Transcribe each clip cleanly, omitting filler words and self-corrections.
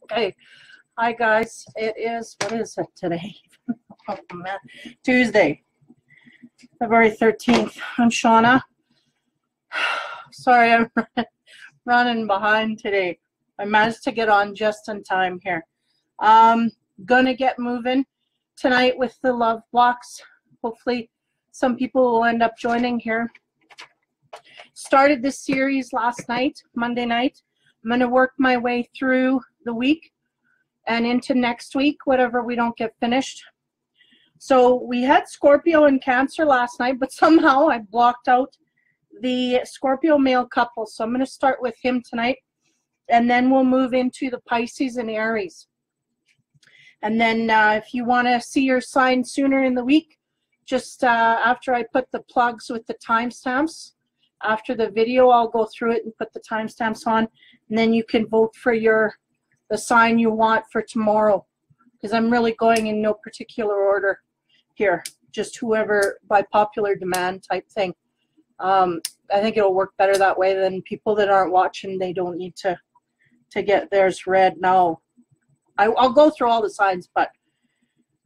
Okay. Hi, guys. It is, what is it today? Oh, man. Tuesday, February 13th. I'm Shauna. Sorry, I'm running behind today. I managed to get on just in time here. Gonna get moving tonight with the love blocks. Hopefully some people will end up joining here. Started this series last night, Monday night. I'm going to work my way through the week and into next week, whatever we don't get finished. So we had Scorpio and Cancer last night, but somehow I blocked out the Scorpio male couple. So I'm going to start with him tonight, and then we'll move into the Pisces and Aries. And then if you want to see your sign sooner in the week, just after I put the plugs with the timestamps, after the video, I'll go through it and put the timestamps on, and then you can vote for the sign you want for tomorrow, because I'm really going in no particular order here, just whoever by popular demand type thing. I think it'll work better that way than people that aren't watching. They don't need to get theirs read. No, I'll go through all the signs, but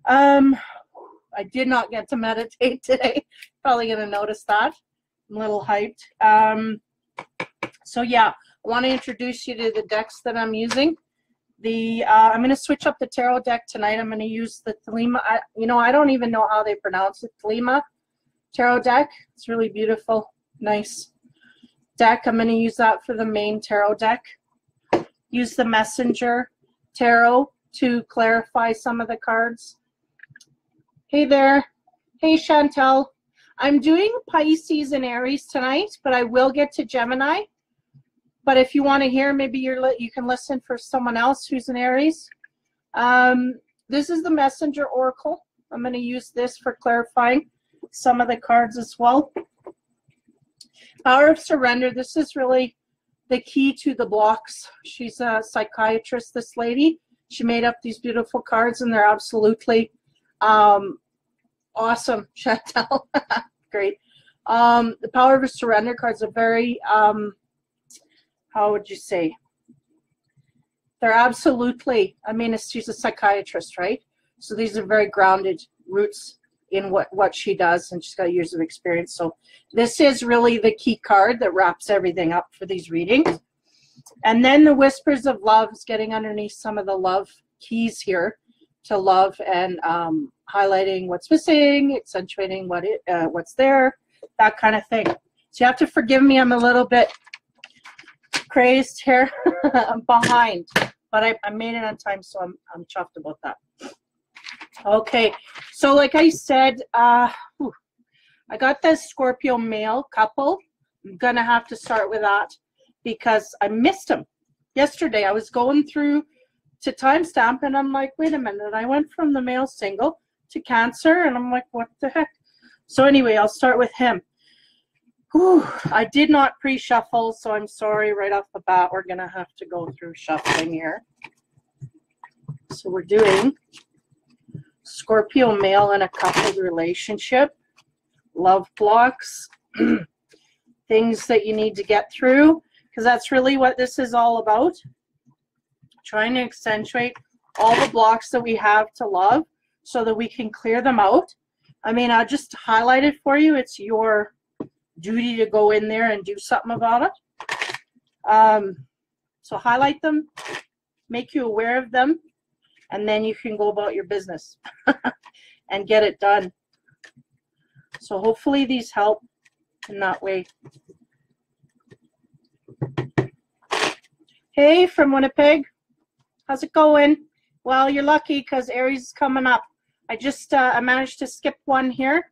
I did not get to meditate today. Probably going to notice that. I'm a little hyped. So yeah, I want to introduce you to the decks that I'm using. I'm going to switch up the tarot deck tonight. I'm going to use the Thelema. I don't even know how they pronounce it. Thelema tarot deck. It's really beautiful, nice deck. I'm going to use that for the main tarot deck. Use the Messenger tarot to clarify some of the cards. Hey there. Hey, Chantel. I'm doing Pisces and Aries tonight, but I will get to Gemini. But if you want to hear, maybe you can listen for someone else who's an Aries. This is the Messenger Oracle. I'm going to use this for clarifying some of the cards as well. Power of Surrender. This is really the key to the blocks. She's a psychiatrist, this lady. She made up these beautiful cards, and they're absolutely awesome, Chantel. Great. The Power of Surrender cards are very, how would you say? They're absolutely, she's a psychiatrist, right? So these are very grounded roots in what she does, and she's got years of experience. So this is really the key card that wraps everything up for these readings. And then the Whispers of Love is getting underneath some of the love keys here to love, and highlighting what's missing, accentuating what's there, that kind of thing. So you have to forgive me, I'm a little bit crazed here. I'm behind, but I made it on time, so I'm chuffed about that. Okay, so like I said, I got this Scorpio male couple. I'm gonna have to start with that because I missed them yesterday. I was going through to timestamp, and I'm like, wait a minute, I went from the male single to Cancer, and I'm like, what the heck? So anyway, I'll start with him. Whew, I did not pre-shuffle, so I'm sorry right off the bat. We're gonna have to go through shuffling here. So we're doing Scorpio male in a coupled relationship, love blocks, things that you need to get through, because that's really what this is all about. Trying to accentuate all the blocks that we have to love so that we can clear them out. I'll just highlight it for you. It's your duty to go in there and do something about it. So highlight them, make you aware of them, and then you can go about your business and get it done. So hopefully these help in that way. Hey, from Winnipeg. How's it going? Well, you're lucky because Aries is coming up. I managed to skip one here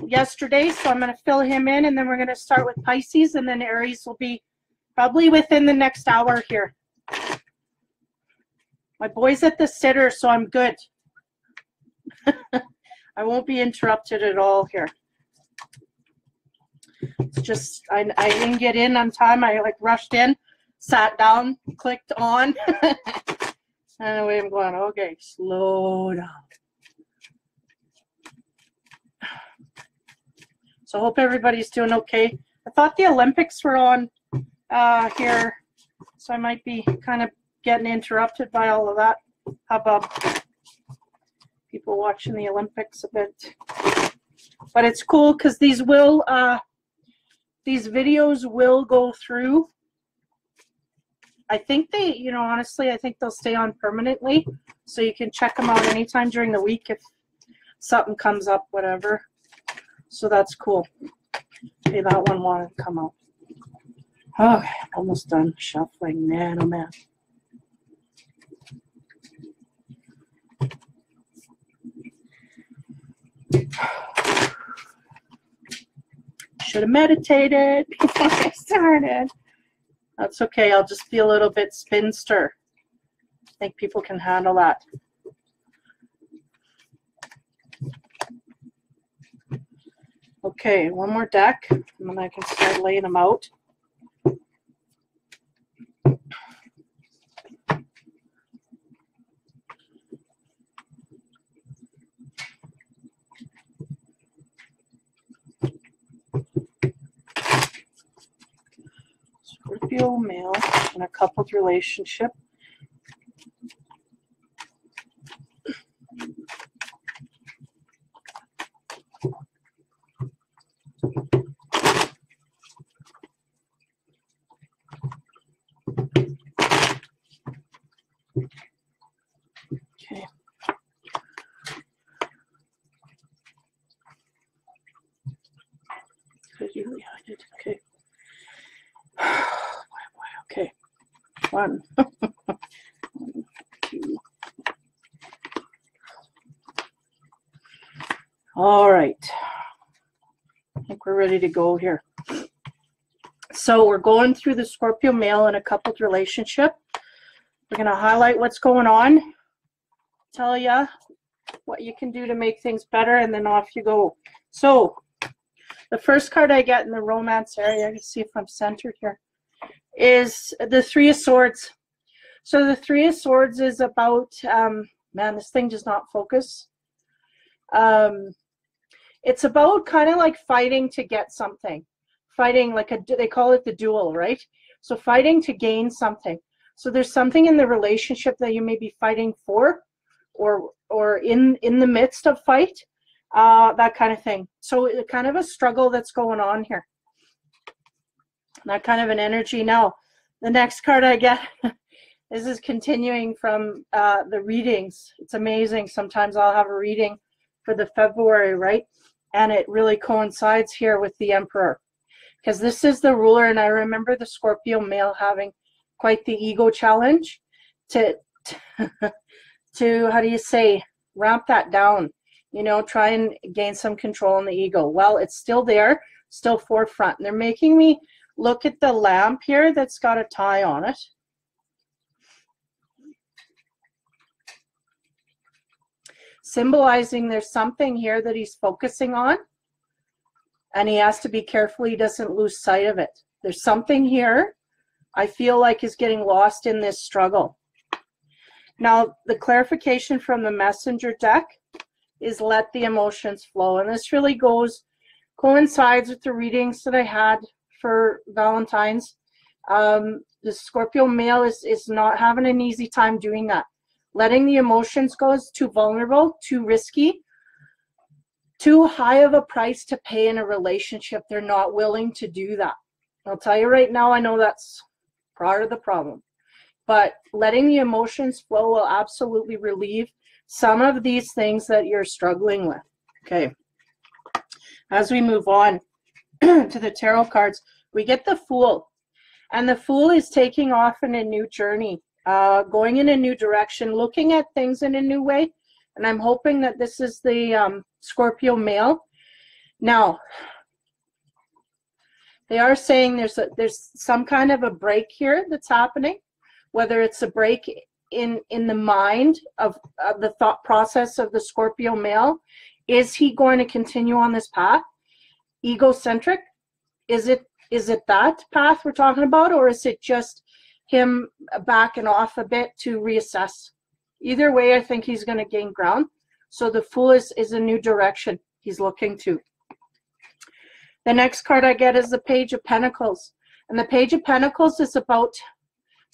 yesterday, so I'm going to fill him in, and then we're going to start with Pisces, and then Aries will be probably within the next hour here. My boy's at the sitter, so I'm good. I won't be interrupted at all here. It's just, I didn't get in on time. I rushed in, sat down, clicked on. Anyway, I'm going, okay, slow down. So I hope everybody's doing okay. I thought the Olympics were on here so I might be kind of getting interrupted by all of that. How about people watching the Olympics a bit? But it's cool because these videos will go through. I think they, you know, honestly, I think they'll stay on permanently, so you can check them out anytime during the week if something comes up, whatever. So that's cool. Okay, that one wanted to come out. Okay, almost done shuffling. Man, oh man. Should have meditated before I started. That's okay. I'll just be a little bit spinster. I think people can handle that. Okay, one more deck, and then I can start laying them out. Scorpio male in a coupled relationship. Okay. Okay. Okay. One. 1, 2. All right. I think we're ready to go here. So we're going through the Scorpio male in a coupled relationship. We're going to highlight what's going on, tell you what you can do to make things better, and then off you go. So the first card I get in the romance area, let's see if I'm centered here, is the Three of Swords. So the Three of Swords is about, man, this thing does not focus. It's about kind of like fighting to get something. Fighting like they call it the duel, right? So fighting to gain something. So there's something in the relationship that you may be fighting for, or in the midst of fight, that kind of thing. So it's kind of a struggle that's going on here. That kind of an energy. Now, the next card I get, this is continuing from the readings. It's amazing. Sometimes I'll have a reading for the February, right? And it really coincides here with the Emperor, because this is the ruler. And I remember the Scorpio male having quite the ego challenge to how do you say, ramp that down, you know, try and gain some control in the ego. Well, it's still there, still forefront. And they're making me look at the lamp here that's got a tie on it. Symbolizing there's something here that he's focusing on, and he has to be careful he doesn't lose sight of it. There's something here I feel like is getting lost in this struggle. Now, the clarification from the messenger deck is let the emotions flow. And this really coincides with the readings that I had for Valentines. The Scorpio male is not having an easy time doing that. Letting the emotions go is too vulnerable, too risky, too high of a price to pay in a relationship. They're not willing to do that. I'll tell you right now, I know that's part of the problem. But letting the emotions flow will absolutely relieve some of these things that you're struggling with. Okay. As we move on to the tarot cards, we get the Fool. And the Fool is taking off in a new journey, going in a new direction, looking at things in a new way. And I'm hoping that this is the Scorpio male. Now, they are saying there's some kind of a break here that's happening, whether it's a break in the mind of the thought process of the Scorpio male. Is he going to continue on this path? Egocentric? Is it that path we're talking about, or is it just him backing off a bit to reassess? Either way, I think he's going to gain ground. So the Fool is a new direction he's looking to. The next card I get is the Page of Pentacles. And the Page of Pentacles is about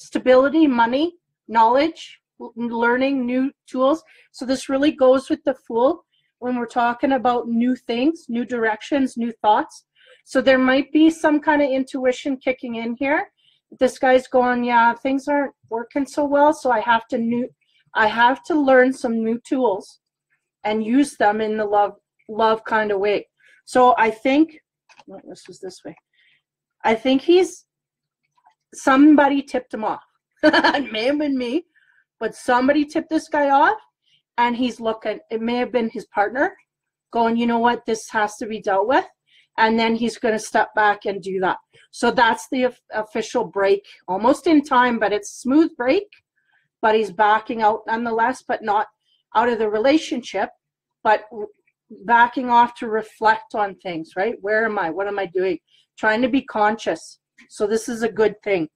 stability, money, knowledge, learning new tools. So this really goes with the Fool when we're talking about new things, new directions, new thoughts. So there might be some kind of intuition kicking in here. This guy's going, yeah, things aren't working so well, so I have to learn some new tools and use them in the love kind of way. So I think, this was this way. I think somebody tipped him off. It may have been me, but somebody tipped this guy off, and he's looking. It may have been his partner going, you know what, this has to be dealt with, and then he's going to step back and do that. So that's the official break, almost in time, but it's a smooth break, but he's backing out nonetheless, but not out of the relationship, but backing off to reflect on things, right? Where am I? What am I doing? Trying to be conscious. So this is a good thing.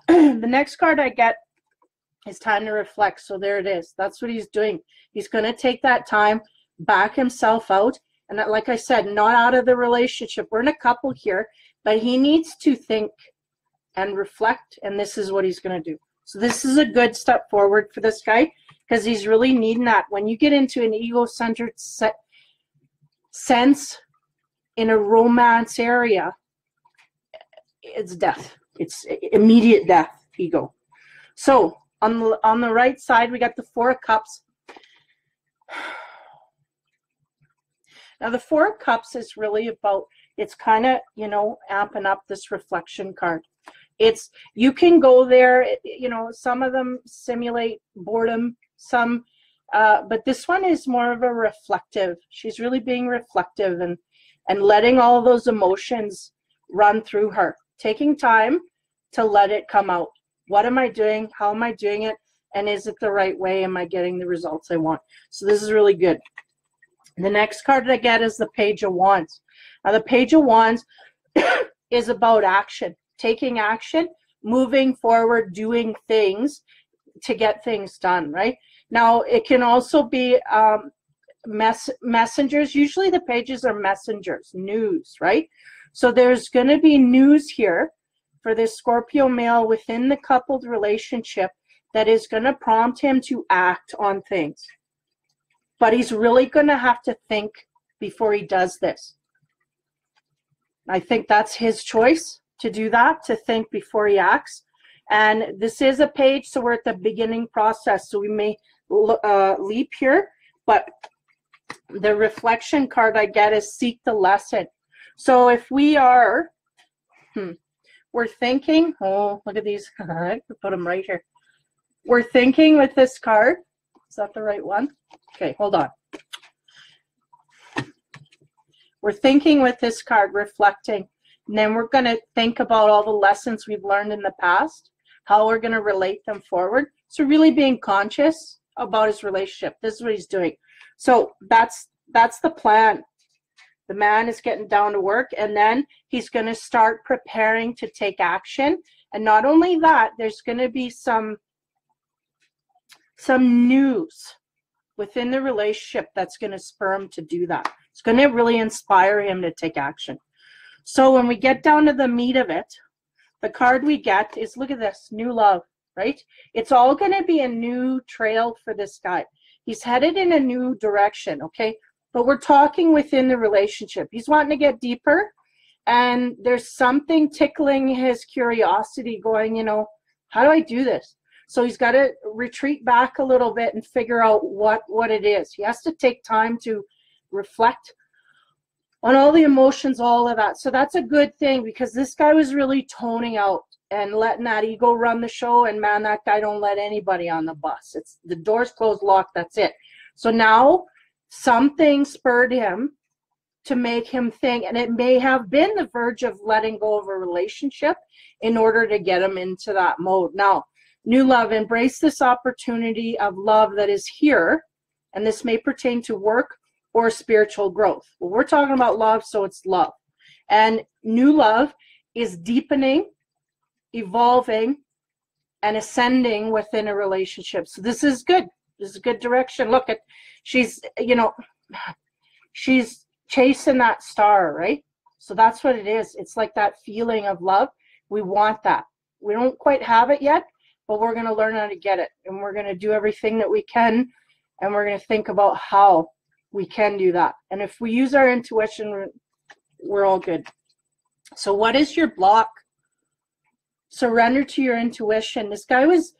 The next card I get is time to reflect. So there it is. That's what he's doing. He's going to take that time, back himself out. And like I said, not out of the relationship. We're in a couple here, but he needs to think and reflect. And this is what he's going to do. So this is a good step forward for this guy, because he's really needing that. When you get into an ego-centered sense in a romance area, it's death. It's immediate death, ego. So on the right side, we got the Four of Cups. Now, the Four of Cups is really about, it's kind of, amping up this reflection card. You can go there, some of them simulate boredom, some, but this one is more of a reflective. She's really being reflective and letting all those emotions run through her, taking time to let it come out. What am I doing? How am I doing it? And is it the right way? Am I getting the results I want? So this is really good. The next card that I get is the Page of Wands. Now, the Page of Wands is about action, taking action, moving forward, doing things to get things done, right? Now, it can also be messengers. Usually the pages are messengers, news, right? So there's going to be news here for this Scorpio male within the coupled relationship that is going to prompt him to act on things. But he's really going to have to think before he does this. I think that's his choice to do that, to think before he acts. And this is a page, so we're at the beginning process. So we may leap here, but the reflection card I get is seek the lesson. So if we are, we're thinking, oh, look at these. I could put them right here. We're thinking with this card. Is that the right one? Okay, hold on. We're thinking with this card, reflecting. And then we're going to think about all the lessons we've learned in the past, how we're going to relate them forward. So really being conscious about his relationship. This is what he's doing. So that's the plan. The man is getting down to work, and then he's going to start preparing to take action. And not only that, there's going to be some news within the relationship that's going to spur him to do that. It's going to really inspire him to take action. So when we get down to the meat of it, the card we get is, look at this, new love, right? It's all going to be a new trail for this guy. He's headed in a new direction, okay? But we're talking within the relationship. He's wanting to get deeper, and there's something tickling his curiosity going, how do I do this? So he's got to retreat back a little bit and figure out what it is. He has to take time to reflect on all the emotions, all of that. So that's a good thing, because this guy was really toning out and letting that ego run the show. And man, that guy don't let anybody on the bus. It's the doors closed, locked, that's it. So now something spurred him to make him think, and it may have been the verge of letting go of a relationship in order to get him into that mode. Now, new love, embrace this opportunity of love that is here, and this may pertain to work or spiritual growth. Well, we're talking about love, so it's love. And new love is deepening, evolving, and ascending within a relationship. So this is good. This is a good direction. Look at, she's chasing that star, right? So that's what it is. It's like that feeling of love. We want that. We don't quite have it yet, but we're going to learn how to get it. And we're going to do everything that we can. And we're going to think about how we can do that. And if we use our intuition, we're all good. So what is your block? Surrender to your intuition. This guy was,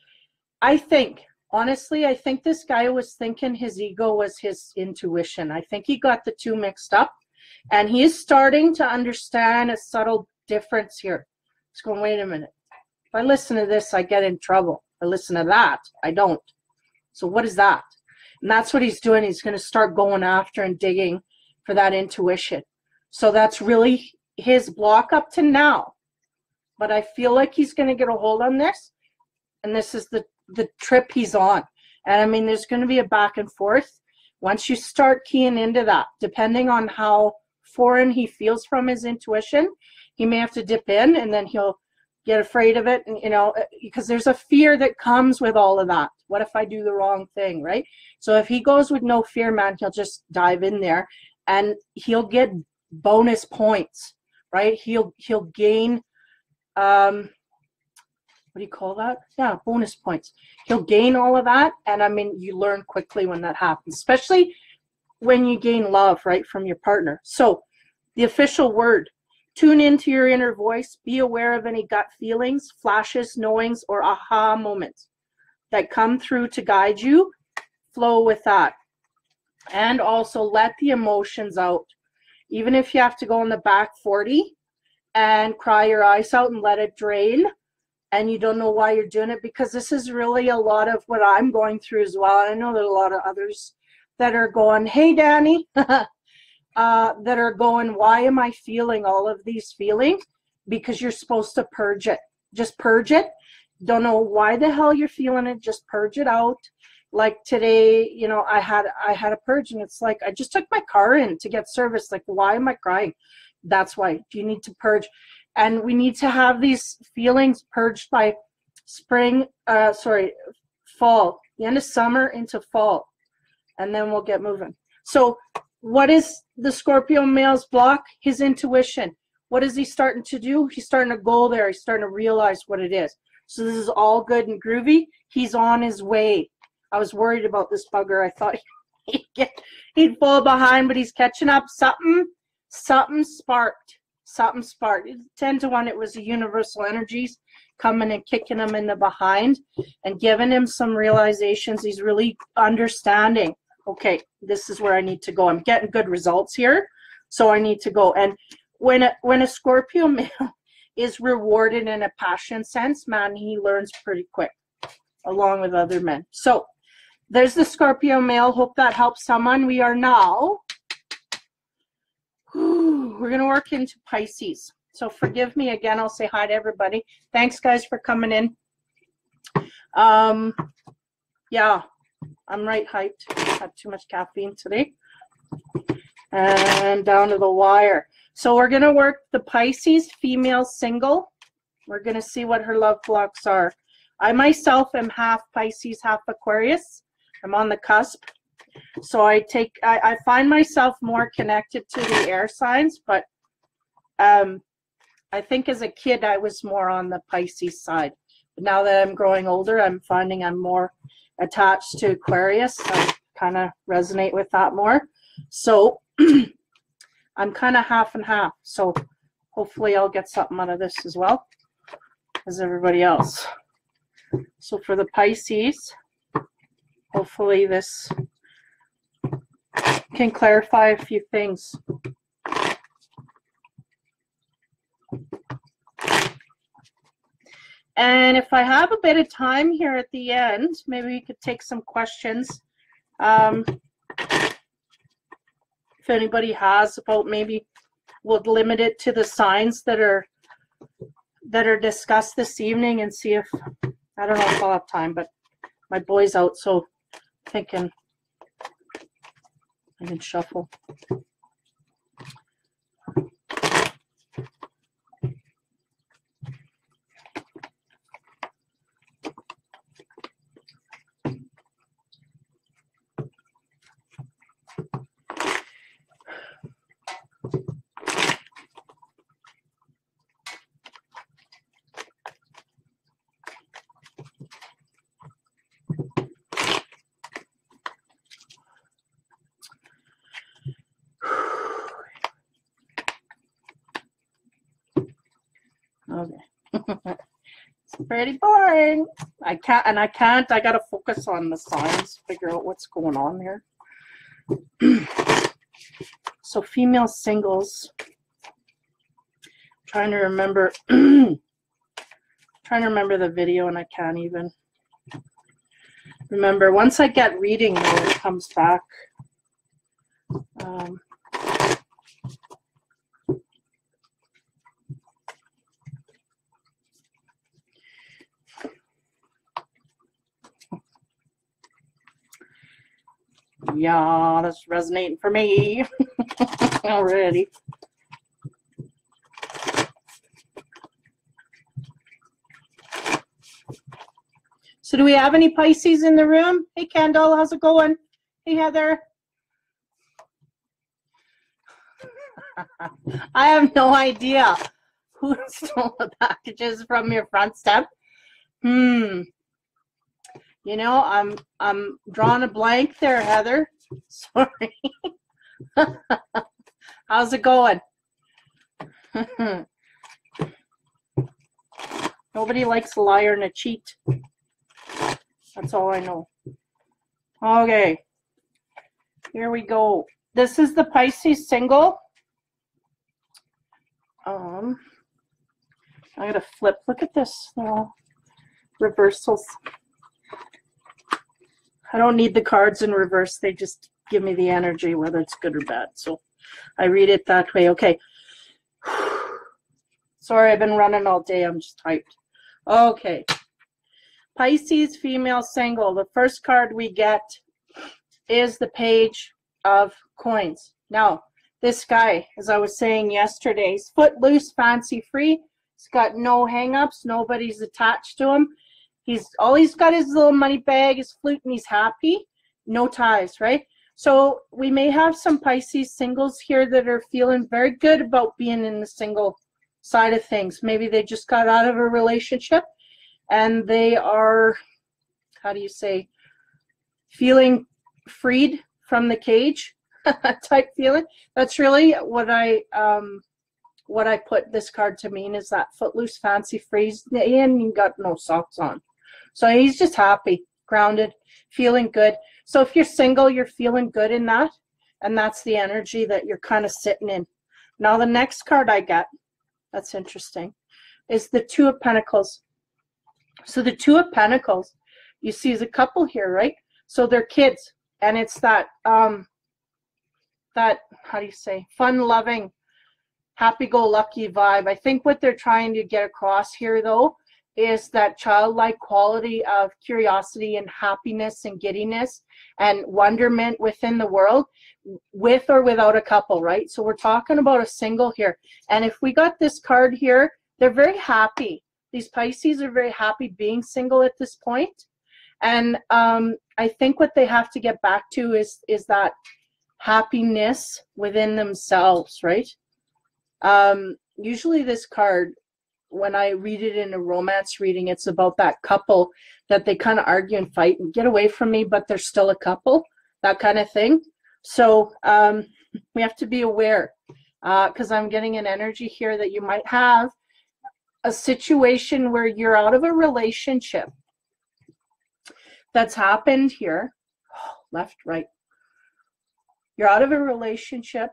I think, honestly, I think this guy was thinking his ego was his intuition. I think he got the two mixed up. And he is starting to understand a subtle difference here. He's going, wait a minute. If I listen to this, I get in trouble. If I listen to that, I don't. So what is that? And that's what he's doing. He's going to start going after and digging for that intuition. So that's really his block up to now. But I feel like he's going to get a hold on this. And this is the trip he's on. And I mean, there's going to be a back and forth. Once you start keying into that, depending on how foreign he feels from his intuition, he may have to dip in, and then he'll get afraid of it. And, you know, because there's a fear that comes with all of that. What if I do the wrong thing, right? So if he goes with no fear, man, he'll just dive in there and he'll get bonus points, right? He'll gain, what do you call that? Yeah, bonus points. He'll gain all of that. And I mean, you learn quickly when that happens, especially when you gain love, right, from your partner. So the official word, tune into your inner voice. Be aware of any gut feelings, flashes, knowings, or aha moments that come through to guide you. Flow with that. And also let the emotions out. Even if you have to go in the back 40 and cry your eyes out and let it drain, and you don't know why you're doing it, because this is really a lot of what I'm going through as well. I know there's a lot of others that are going, hey, Danny, that are going, why am I feeling all of these feelings? Because you're supposed to purge it. Just purge it. Don't know why the hell you're feeling it. Just purge it out. Like today, you know, I had a purge, and it's like, I just took my car in to get service. Like, why am I crying? That's why. You need to purge. And we need to have these feelings purged by fall, the end of summer into fall. And then we'll get moving. So what is the Scorpio male's block? His intuition. What is he starting to do? He's starting to go there. He's starting to realize what it is. So this is all good and groovy. He's on his way. I was worried about this bugger. I thought he'd fall behind, but he's catching up. Something sparked. Something sparked. 10 to 1, it was the universal energies coming and kicking him in the behind and giving him some realizations. He's really understanding, okay, this is where I need to go. I'm getting good results here, so I need to go. And when a Scorpio male is rewarded in a passion sense, man, he learns pretty quick, along with other men. So there's the Scorpio male. Hope that helps someone. We are now, we're going to work into Pisces. So forgive me again. I'll say hi to everybody. Thanks, guys, for coming in. Yeah, I'm right hyped. Had too much caffeine today. And down to the wire. So we're going to work the Pisces female single. We're going to see what her love blocks are. I myself am half Pisces, half Aquarius. I'm on the cusp. So I find myself more connected to the air signs, but I think as a kid I was more on the Pisces side. But now that I'm growing older, I'm finding I'm more attached to Aquarius. I kind of resonate with that more. So I'm kind of half and half. So hopefully I'll get something out of this as well as everybody else. So for the Pisces, hopefully this can clarify a few things. And if I have a bit of time here at the end, maybe we could take some questions. If anybody has about, maybe we'll limit it to the signs that are discussed this evening, and see if, I don't know if I'll have time, but my boy's out, so I'm thinking I can shuffle. It's pretty boring. I gotta focus on the signs, figure out what's going on here. So female singles. Trying to remember the video, and I can't even remember. Once I get reading, though, it comes back. Yeah, that's resonating for me already. So do we have any Pisces in the room? Hey, Kendall, how's it going? Hey, Heather. I have no idea who stole the packages from your front step. You know, I'm drawing a blank there, Heather. Sorry. How's it going? Nobody likes a liar and a cheat. That's all I know. Okay. Here we go. This is the Pisces single. I gotta flip. Look at this. Reversals. I don't need the cards in reverse. They just give me the energy, whether it's good or bad. So I read it that way. Okay. Sorry, I've been running all day. I'm just hyped. Okay. Pisces female single. The first card we get is the Page of Coins. Now, this guy, as I was saying yesterday, he's footloose, fancy free. He's got no hang-ups. Nobody's attached to him. He's got his little money bag, his flute, and he's happy. No ties, right? So we may have some Pisces singles here that are feeling very good about being in the single side of things. Maybe they just got out of a relationship and they are, how do you say, feeling freed from the cage type feeling. That's really what I put this card to mean, is that footloose, fancy free, and you got no socks on. So he's just happy, grounded, feeling good. So if you're single, you're feeling good in that, and that's the energy that you're kind of sitting in. Now the next card I get, that's interesting, is the Two of Pentacles. So the Two of Pentacles, you see, is a couple here, right? So they're kids, and it's that how do you say, fun-loving, happy-go-lucky vibe. I think what they're trying to get across here, though, is that childlike quality of curiosity and happiness and giddiness and wonderment within the world, with or without a couple, right? So we're talking about a single here. And if we got this card here, they're very happy. These Pisces are very happy being single at this point. And I think what they have to get back to is that happiness within themselves, right? Usually this card, when I read it in a romance reading, it's about that couple that they kind of argue and fight and get away from me, but they're still a couple, that kind of thing. So we have to be aware, because I'm getting an energy here that you might have a situation where you're out of a relationship that's happened here. Left, right. You're out of a relationship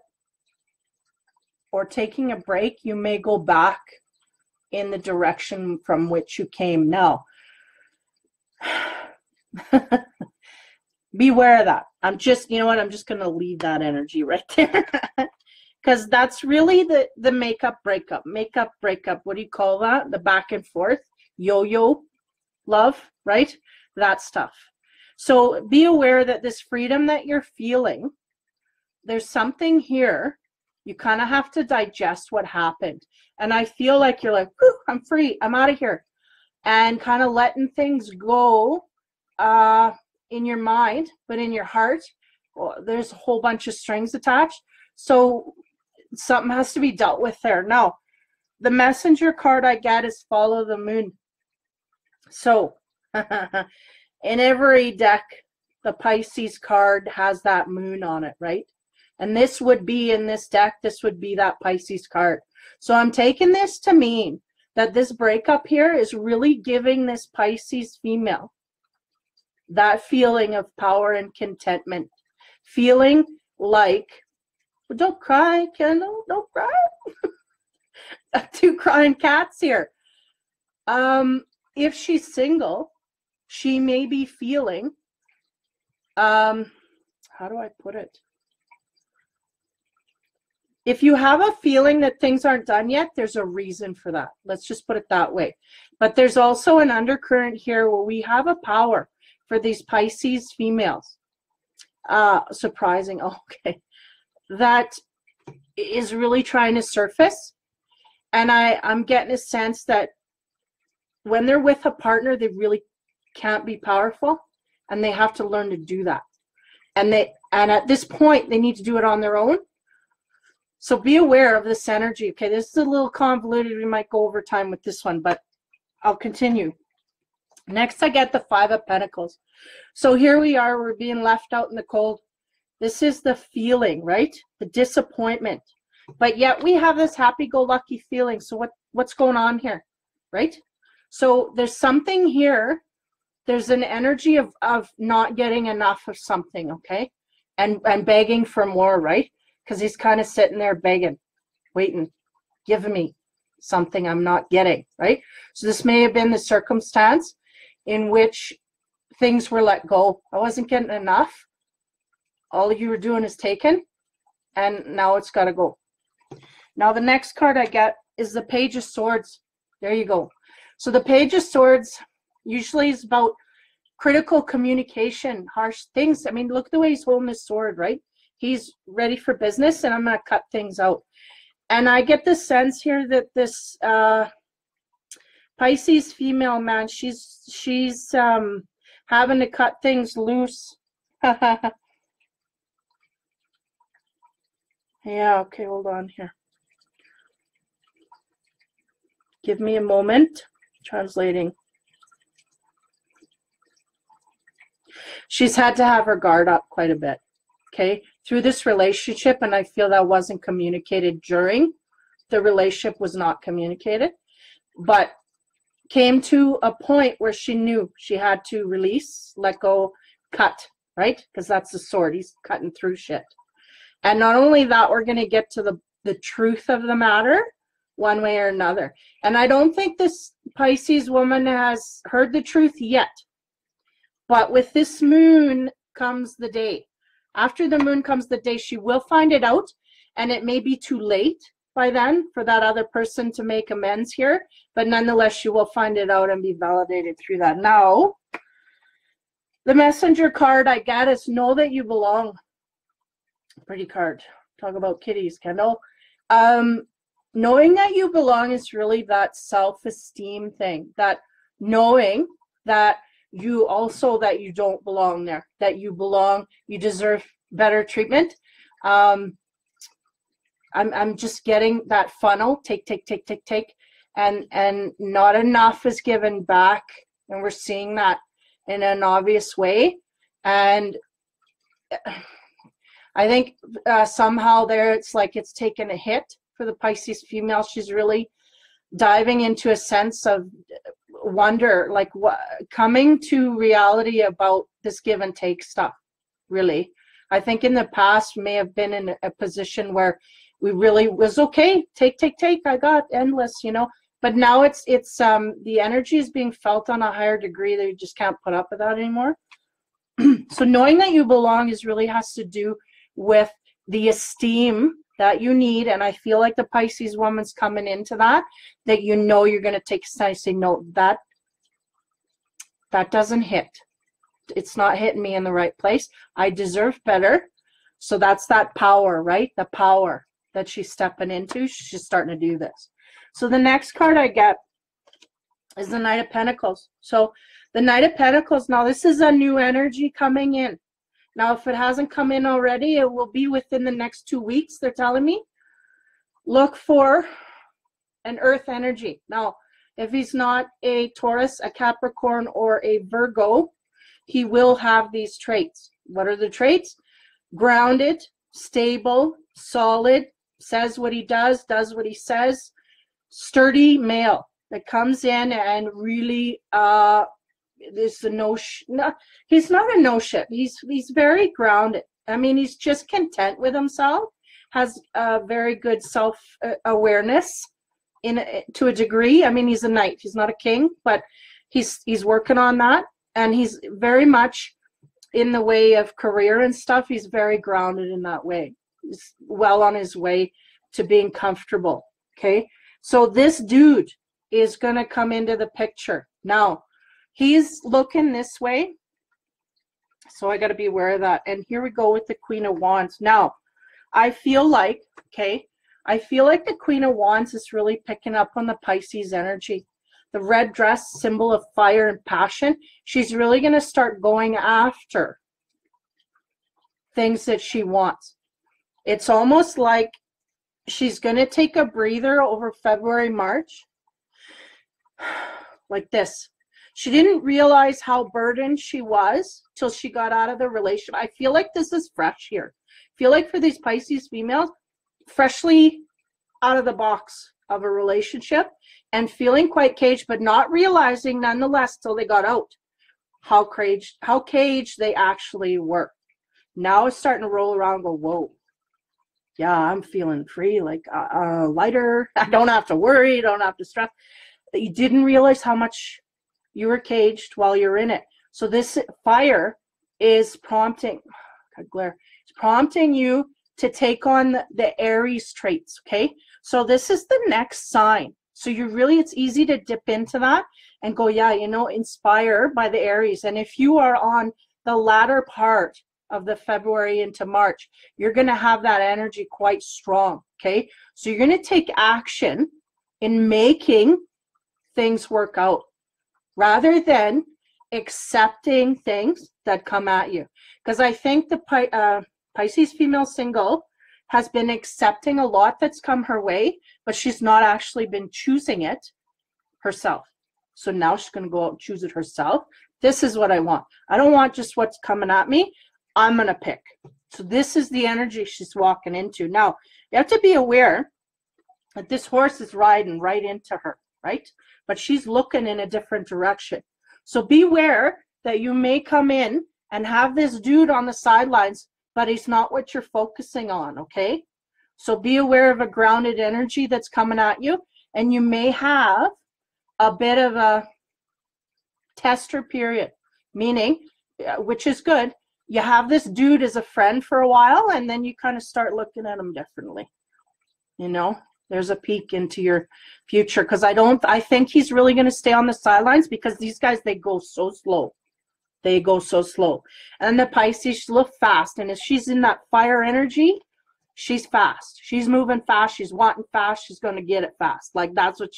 or taking a break. You may go back in the direction from which you came. Now, beware of that. I'm just, you know what, I'm just going to leave that energy right there. Because that's really the makeup, breakup. Makeup, breakup. What do you call that? The back and forth. Yo-yo love, right? That stuff. So be aware that this freedom that you're feeling, there's something here. You kind of have to digest what happened. And I feel like you're like, whew, I'm free. I'm out of here. And kind of letting things go in your mind, but in your heart, well, there's a whole bunch of strings attached. So something has to be dealt with there. Now, the messenger card I get is Follow the Moon. So in every deck, the Pisces card has that moon on it, right? And this would be in this deck, this would be that Pisces card. So I'm taking this to mean that this breakup here is really giving this Pisces female that feeling of power and contentment. Feeling like, well, don't cry, Kendall, don't cry. Two crying cats here. If she's single, she may be feeling, how do I put it? If you have a feeling that things aren't done yet, there's a reason for that. Let's just put it that way. But there's also an undercurrent here where we have a power for these Pisces females. Surprising, okay. That is really trying to surface. And I'm getting a sense that when they're with a partner, they really can't be powerful, and they have to learn to do that. And at this point, they need to do it on their own. So be aware of this energy. Okay, this is a little convoluted. We might go over time with this one, but I'll continue. Next, I get the Five of Pentacles. So here we are. We're being left out in the cold. This is the feeling, right? The disappointment. But yet we have this happy-go-lucky feeling. So what's going on here, right? So there's something here. There's an energy of not getting enough of something, okay? And begging for more, right? Because he's kind of sitting there begging, waiting, giving me something I'm not getting, right? So this may have been the circumstance in which things were let go. I wasn't getting enough. All you were doing is taking, and now it's got to go. Now the next card I get is the Page of Swords. There you go. So the Page of Swords usually is about critical communication, harsh things. I mean, look at the way he's holding his sword, right? He's ready for business, and I'm going to cut things out. And I get the sense here that this Pisces female, man, she's having to cut things loose. Yeah, okay, hold on here. Give me a moment. Translating. She's had to have her guard up quite a bit, okay, through this relationship, and I feel that wasn't communicated during. The relationship was not communicated, but came to a point where she knew she had to release, let go, cut, right? Because that's the sword. He's cutting through shit. And not only that, we're going to get to the truth of the matter one way or another. And I don't think this Pisces woman has heard the truth yet. But with this moon comes the day. After the moon comes the day, she will find it out. And it may be too late by then for that other person to make amends here. But nonetheless, she will find it out and be validated through that. Now, the messenger card I get is know that you belong. Pretty card. Talk about kitties, Kendall. Knowing that you belong is really that self-esteem thing. That knowing that you also that you don't belong there. That you belong. You deserve better treatment. I'm just getting that funnel. Take. And not enough is given back. And we're seeing that in an obvious way. And I think somehow there it's like it's taken a hit for the Pisces female. She's really diving into a sense of wonder, like what coming to reality about this give and take stuff, really. I think in the past may have been in a position where we really was okay, take, I got endless, you know. But now it's the energy is being felt on a higher degree that you just can't put up with that anymore. So knowing that you belong is really has to do with the esteem that you need, and I feel like the Pisces woman's coming into that you know you're going to take a step and say, no, that doesn't hit. It's not hitting me in the right place. I deserve better. So that's that power, right? The power that she's stepping into. She's starting to do this. So the next card I get is the Knight of Pentacles. So the Knight of Pentacles, now this is a new energy coming in. Now, if it hasn't come in already, it will be within the next 2 weeks, they're telling me. Look for an earth energy. Now, if he's not a Taurus, a Capricorn, or a Virgo, he will have these traits. What are the traits? Grounded, stable, solid, says what he does what he says, sturdy male. that comes in and really there's a he's not a no shit. He's very grounded. I mean, he's just content with himself, has a very good self awareness to a degree. I mean, he's a knight. He's not a king, but he's working on that, and he's very much in the way of career and stuff. He's very grounded in that way. He's well on his way to being comfortable. Okay, so this dude is going to come into the picture now. He's looking this way, so I got to be aware of that. And here we go with the Queen of Wands. Now, I feel like, I feel like the Queen of Wands is really picking up on the Pisces energy. The red dress, symbol of fire and passion. She's really going to start going after things that she wants. It's almost like she's going to take a breather over February, March, like this. She didn't realize how burdened she was till she got out of the relationship. I feel like this is fresh here. I feel like for these Pisces females, freshly out of the box of a relationship and feeling quite caged, but not realizing nonetheless till they got out how caged they actually were. Now it's starting to roll around and go, whoa. Yeah, I'm feeling free, like lighter. I don't have to worry, don't have to stress. You didn't realize how much you were caged while you're in it. So this fire is prompting, it's prompting you to take on the Aries traits, okay? So this is the next sign. So it's easy to dip into that and go, yeah, inspire by the Aries. And if you are on the latter part of the February into March, you're going to have that energy quite strong, okay? So you're going to take action in making things work out, rather than accepting things that come at you. Because I think the Pisces female single has been accepting a lot that's come her way, but she's not actually been choosing it herself. So now she's going to go out and choose it herself. This is what I want. I don't want just what's coming at me. I'm going to pick. So this is the energy she's walking into. Now, you have to be aware that this horse is riding right into her, right? But she's looking in a different direction. So beware that you may come in and have this dude on the sidelines, but he's not what you're focusing on, okay? So be aware of a grounded energy that's coming at you, and you may have a bit of a tester period, meaning, which is good, you have this dude as a friend for a while, and then you kind of start looking at him differently, There's a peek into your future, because I think he's really going to stay on the sidelines, because these guys, they go so slow. They go so slow. And the Pisces, she's a little fast. And if she's in that fire energy, she's fast. She's moving fast. She's wanting fast. She's going to get it fast. Like, that's what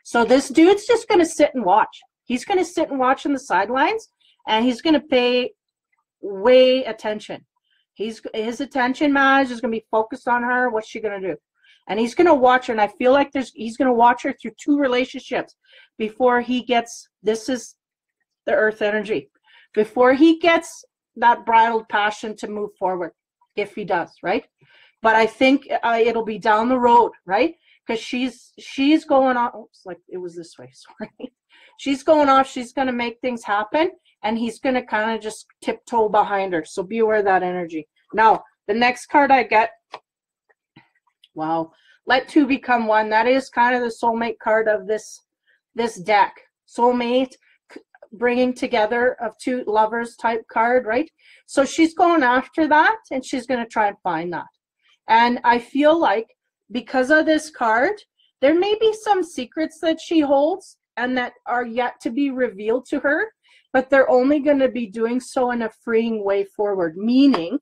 so this dude's just going to sit and watch. He's going to sit and watch on the sidelines, and he's going to pay way attention. His attention, man, is going to be focused on her. What's she going to do? And he's going to watch her, and I feel like he's going to watch her through 2 relationships before he gets, this is the earth energy, before he gets that bridled passion to move forward, if he does, right? But I think it'll be down the road, right? Because she's going off, like it was this way, sorry. She's going off, she's going to make things happen, and he's going to kind of just tiptoe behind her. So be aware of that energy. Now, the next card I get, wow, let 2 become 1. That is kind of the soulmate card of this deck. Soulmate, bringing together of 2 lovers type card, right? So she's going after that, and she's going to try and find that. And I feel like because of this card, there may be some secrets that she holds and that are yet to be revealed to her, but they're only going to be doing so in a freeing way forward. Meaning,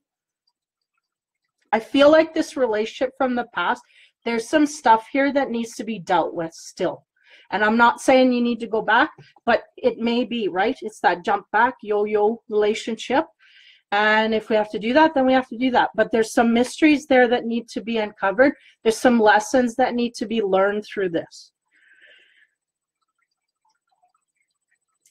I feel like this relationship from the past, there's some stuff here that needs to be dealt with still. And I'm not saying you need to go back, but it may be, right? It's that jump back, yo-yo relationship. And if we have to do that, then we have to do that. But there's some mysteries there that need to be uncovered. There's some lessons that need to be learned through this.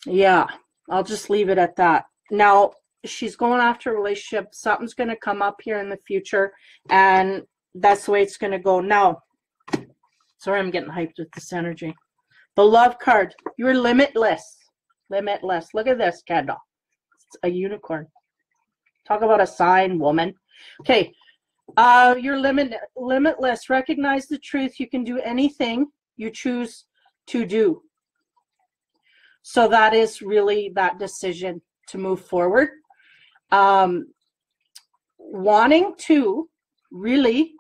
Yeah, I'll just leave it at that. Now, she's going after a relationship. Something's going to come up here in the future, and that's the way it's going to go. Now, sorry, I'm getting hyped with this energy. The Love card. You're limitless. Limitless. Look at this candle. It's a unicorn. Talk about a sign, woman. Okay. You're limitless. Recognize the truth. You can do anything you choose to do. So that is really that decision to move forward. Wanting to really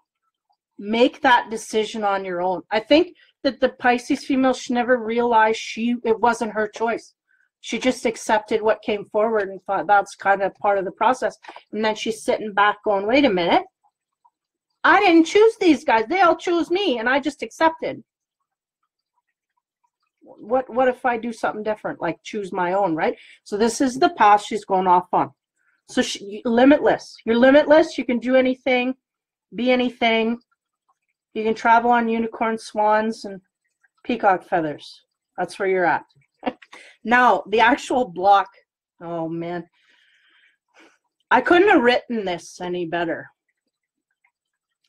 make that decision on your own. I think that the Pisces female should never realize it wasn't her choice. She just accepted what came forward and thought that's kind of part of the process. And then she's sitting back going, wait a minute. I didn't choose these guys. They all chose me, and I just accepted. What if I do something different, like choose my own, right? So this is the path she's going off on. So limitless. You're limitless. You can do anything, be anything. You can travel on unicorn, swans, and peacock feathers. That's where you're at. Now, the actual block. Oh, man. I couldn't have written this any better.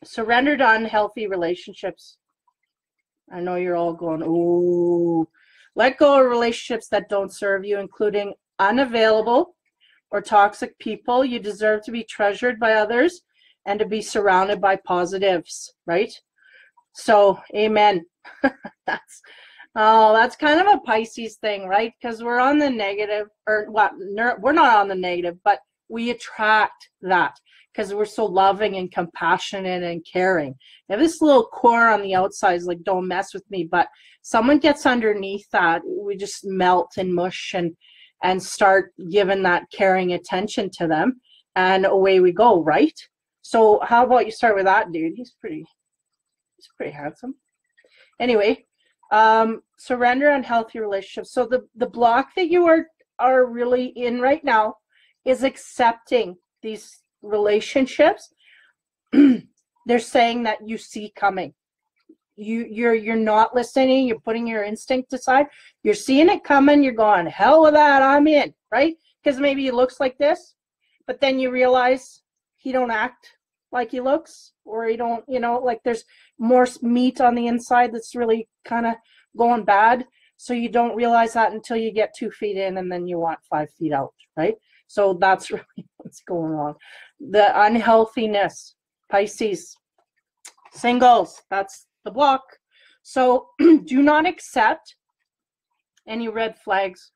Surrender to unhealthy relationships. I know you're all going, ooh. Let go of relationships that don't serve you, including unavailable or toxic people. You deserve to be treasured by others and to be surrounded by positives, right? So, amen. That's kind of a Pisces thing, right? Because we're on the negative, or what? We're not on the negative, but we attract that because we're so loving and compassionate and caring. They have this little core on the outside, is like, don't mess with me. But someone gets underneath that, we just melt and mush and start giving that caring attention to them, and away we go, right? So how about you start with that dude? He's pretty handsome. Anyway, surrender unhealthy relationships. So the block that you are really in right now is accepting these relationships. They're saying that you see coming. You're not listening. You're putting your instinct aside. You're seeing it coming. You're going, hell with that, I'm in, right? Because maybe he looks like this, but then you realize he don't act like he looks, or he don't, like there's more meat on the inside that's really kind of going bad. So you don't realize that until you get 2 feet in, and then you want 5 feet out, right? So that's really what's going on. The unhealthiness, Pisces, singles, that's the block. So do not accept any red flags.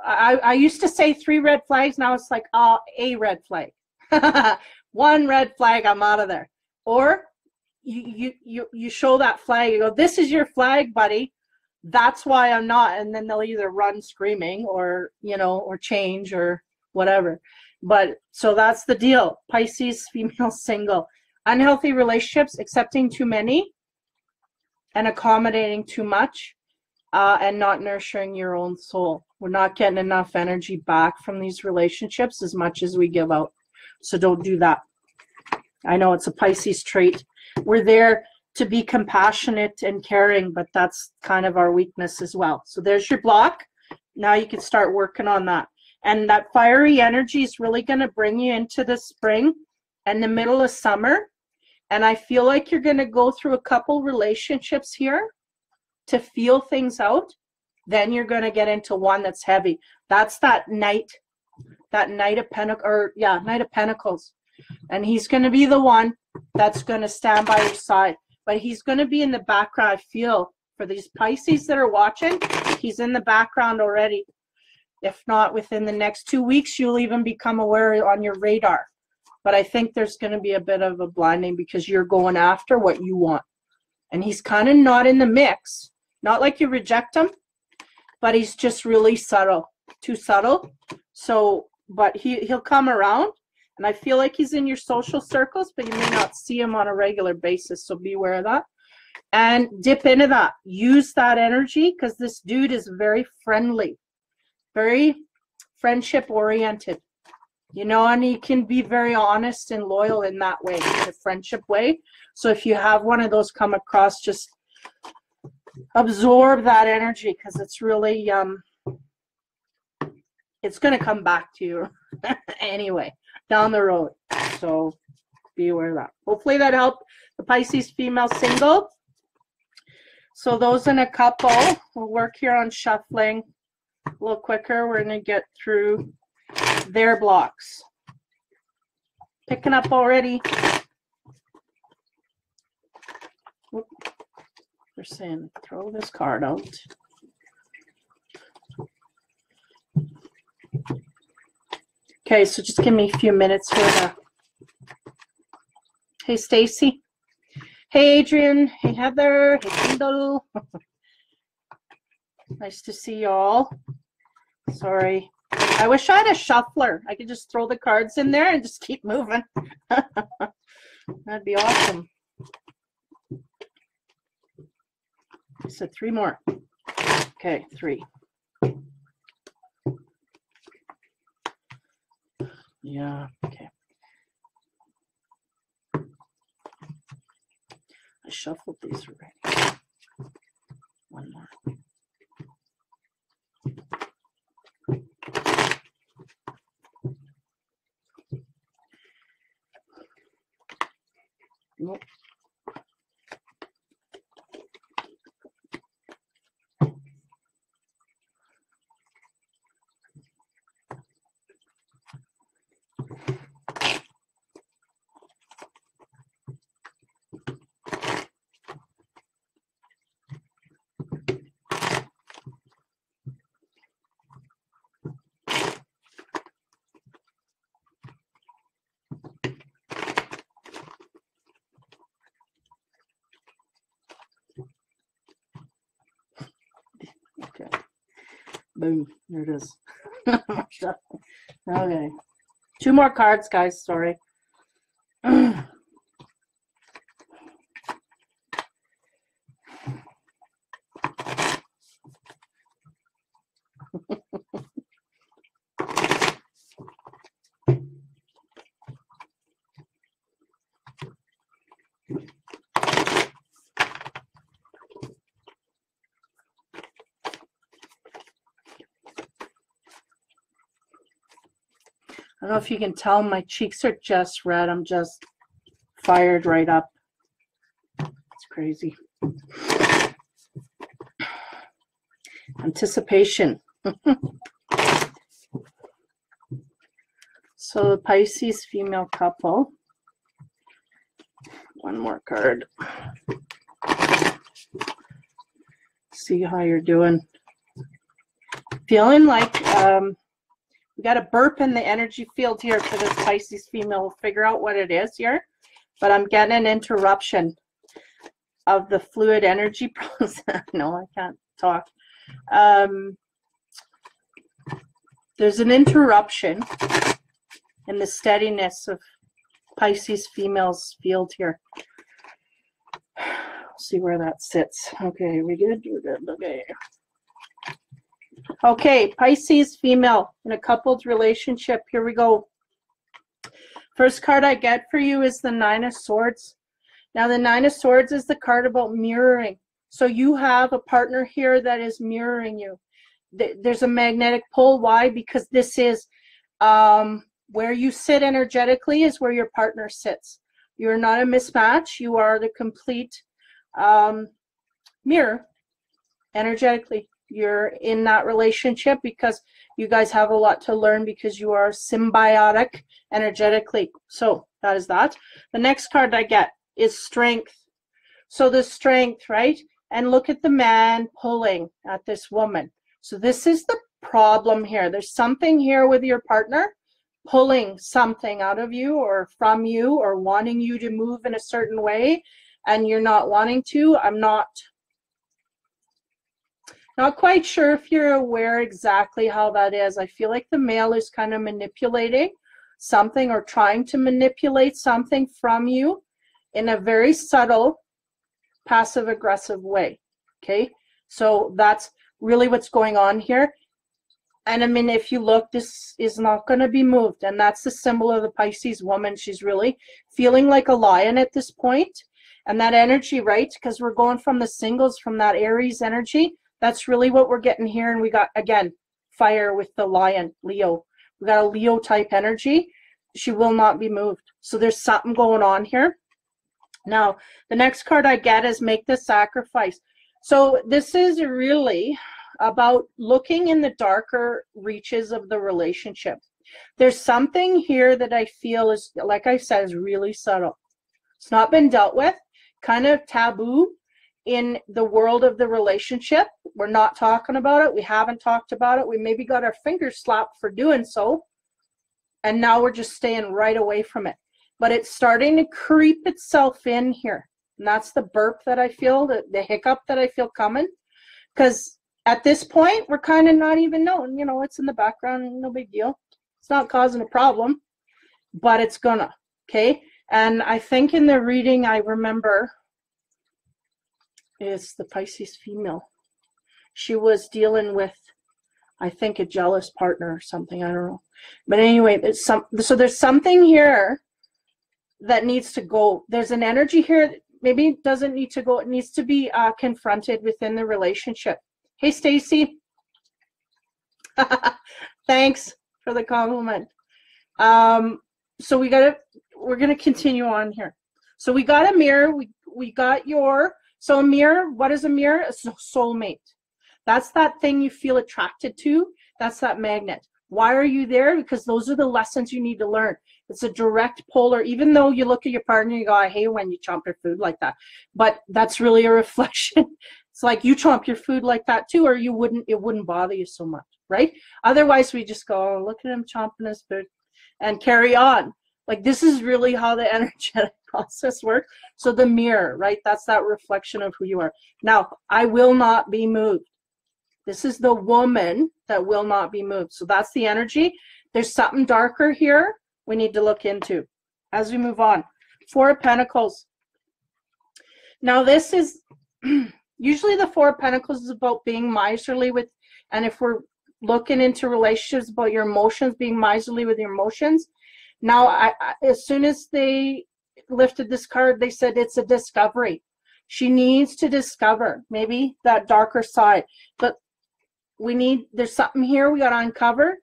I used to say 3 red flags. Now it's like, a red flag. 1 red flag, I'm out of there. Or you show that flag, you go, this is your flag, buddy. That's why I'm not. And then they'll either run screaming or, or change or whatever. But so that's the deal. Pisces, female, single. Unhealthy relationships, accepting too many and accommodating too much, and not nurturing your own soul. We're not getting enough energy back from these relationships as much as we give out. So don't do that. I know it's a Pisces trait. We're there to be compassionate and caring, but that's kind of our weakness as well. So there's your block. Now you can start working on that. And that fiery energy is really going to bring you into the spring and the middle of summer. And I feel like you're going to go through a couple relationships here to feel things out. Then you're going to get into one that's heavy. That's that Knight of Pentacles. And he's going to be the one that's going to stand by your side. But he's going to be in the background. I feel for these Pisces that are watching, he's in the background already. If not, within the next 2 weeks, you'll even become aware on your radar. But I think there's going to be a bit of a blinding because you're going after what you want. And he's kind of not in the mix. Not like you reject him, but he's just really subtle. Too subtle. So, but he'll come around. And I feel like he's in your social circles, but you may not see him on a regular basis. So be aware of that. And dip into that. Use that energy because this dude is very friendly. Very friendship-oriented. And he can be very honest and loyal in that way, in a friendship way. So if you have one of those come across, just absorb that energy because it's really, it's going to come back to you anyway, down the road. So be aware of that. Hopefully that helped the Pisces female single. So those in a couple, we'll work here on shuffling a little quicker. We're going to get through their blocks. Picking up already. Whoop. They're saying throw this card out. Okay, so just give me a few minutes here. Hey, Stacy. Hey, Adrian. Hey, Heather. Hey, Kendall. Nice to see y'all. Sorry. I wish I had a shuffler. I could just throw the cards in there and just keep moving. That'd be awesome. I said 3 more. Okay, 3. Yeah, okay. I shuffled these already. 1 more. Nope. Okay. Boom. There it is. Okay. 2 more cards, guys. Sorry. I don't know if you can tell, my cheeks are just red. I'm just fired right up. It's crazy. Anticipation. So the Pisces female couple. 1 more card. See how you're doing. Feeling like we got a burp in the energy field here for this Pisces female. We'll figure out what it is here. But I'm getting an interruption of the fluid energy process. No, I can't talk. There's an interruption in the steadiness of Pisces female's field here. See where that sits. Okay, we good? We're good. Okay. Okay, Pisces female in a coupled relationship. Here we go. First card I get for you is the 9 of Swords. Now, the 9 of Swords is the card about mirroring. So you have a partner here that is mirroring you. There's a magnetic pull. Why? Because this is where you sit energetically is where your partner sits. You're not a mismatch. You are the complete mirror energetically. You're in that relationship because you guys have a lot to learn because you are symbiotic energetically. So that is that. The next card I get is Strength. So the Strength, right? And look at the man pulling at this woman. So this is the problem here. There's something here with your partner pulling something out of you or from you or wanting you to move in a certain way and you're not wanting to. I'm not quite sure if you're aware exactly how that is. I feel like the male is kind of manipulating something or trying to manipulate something from you in a very subtle, passive-aggressive way. Okay, so that's really what's going on here. And I mean, if you look, this is not going to be moved. And that's the symbol of the Pisces woman. She's really feeling like a lion at this point. And that energy, right? Because we're going from the singles, from that Aries energy. That's really what we're getting here. And we got, again, fire with the lion, Leo. We got a Leo type energy. She will not be moved. So there's something going on here. Now, the next card I get is Make the Sacrifice. So this is really about looking in the darker reaches of the relationship. There's something here that I feel is, like I said, is really subtle. It's not been dealt with, kind of taboo in the world of the relationship. We're not talking about it. We haven't talked about it. We maybe got our fingers slapped for doing so. And now we're just staying right away from it. But it's starting to creep itself in here. And that's the burp that I feel, the hiccup that I feel coming. Because at this point, we're kind of not even knowing, you know, it's in the background, no big deal. It's not causing a problem, but it's gonna, okay? And I think in the reading, I remember, it's the Pisces female. She was dealing with, I think, a jealous partner or something, I don't know. But anyway, so there's something here that needs to go. There's an energy here that maybe it doesn't need to go. It needs to be confronted within the relationship. Hey, Stacy. Thanks for the compliment. So we're gonna continue on here. So we got a mirror. We got your, so a mirror. What is a mirror? A soulmate. That's that thing you feel attracted to. That's that magnet. Why are you there? Because those are the lessons you need to learn. It's a direct polar. Even though you look at your partner, you go, I hate when you chomp your food like that. But that's really a reflection. It's like you chomp your food like that too, or it wouldn't bother you so much, right? Otherwise, we just go, oh, look at him chomping his food and carry on. Like, this is really how the energetic process works. So the mirror, right? That's that reflection of who you are. Now, I will not be moved. This is the woman that will not be moved. So that's the energy. There's something darker here we need to look into as we move on. Four of Pentacles. Now this is, usually the Four of Pentacles is about being miserly with, and if we're looking into relationships, about your emotions, being miserly with your emotions. Now, as soon as they lifted this card, they said it's a discovery. She needs to discover maybe that darker side. But there's something here we got to uncover,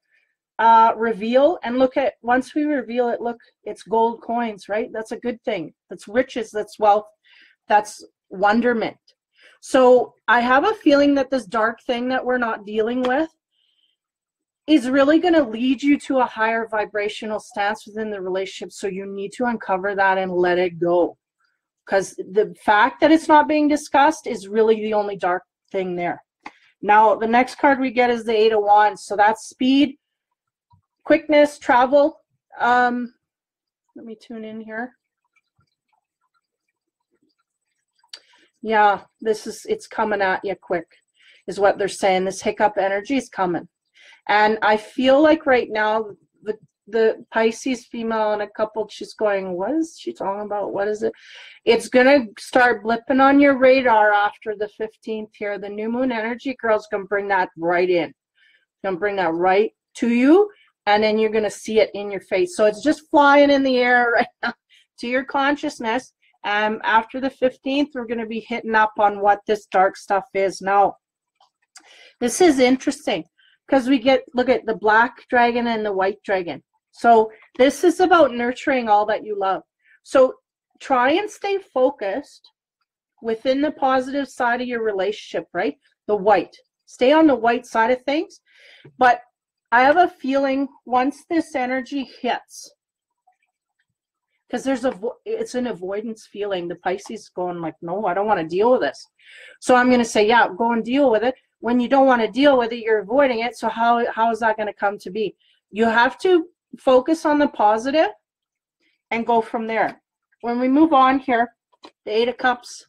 reveal, and look at, once we reveal it, look, it's gold coins, right? That's a good thing. That's riches, that's wealth, that's wonderment. So I have a feeling that this dark thing that we're not dealing with is really going to lead you to a higher vibrational stance within the relationship. So you need to uncover that and let it go. Because the fact that it's not being discussed is really the only dark thing there. Now, the next card we get is the Eight of Wands. So that's speed, quickness, travel. Let me tune in here. Yeah, it's coming at you quick, is what they're saying. This hiccup energy is coming. And I feel like right now, the Pisces female and a couple, she's going, what is she talking about? What is it? It's going to start blipping on your radar after the 15th here. The new moon energy, girl's going to bring that right in. Going to bring that right to you, and then you're going to see it in your face. So it's just flying in the air right now to your consciousness. After the 15th, we're going to be hitting up on what this dark stuff is. Now, this is interesting because we get, look at the black dragon and the white dragon. So this is about nurturing all that you love. So try and stay focused within the positive side of your relationship, right? The white. Stay on the white side of things. But I have a feeling once this energy hits, because it's an avoidance feeling. The Pisces going like, no, I don't want to deal with this. So I'm going to say, yeah, go and deal with it. When you don't want to deal with it, you're avoiding it. So how is that going to come to be? You have to focus on the positive and go from there. When we move on here, the Eight of Cups,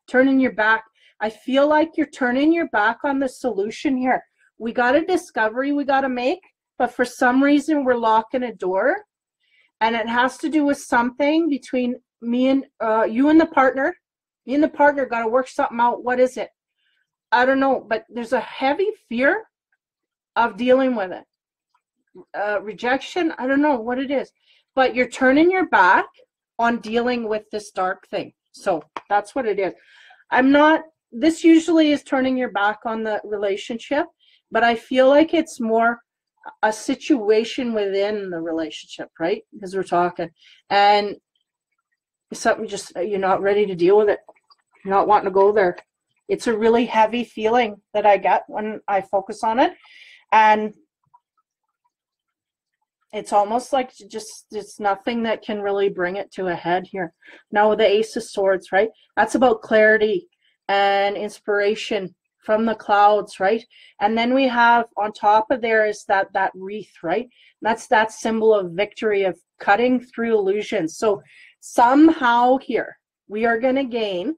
turning your back. I feel like you're turning your back on the solution here. We got a discovery we got to make, but for some reason we're locking a door, and it has to do with something between me and you and the partner. Me and the partner got to work something out. What is it? I don't know, but there's a heavy fear of dealing with it. Rejection, I don't know what it is, but you're turning your back on dealing with this dark thing. So that's what it is. This usually is turning your back on the relationship, but I feel like it's more a situation within the relationship, right? Because we're talking, and something just, you're not ready to deal with it. You're not wanting to go there. It's a really heavy feeling that I get when I focus on it. And it's almost like just it's nothing that can really bring it to a head here. Now with the Ace of Swords, right? That's about clarity and inspiration from the clouds, right? And then we have on top of there is that wreath, right? That's that symbol of victory, of cutting through illusions. So somehow here we are going to gain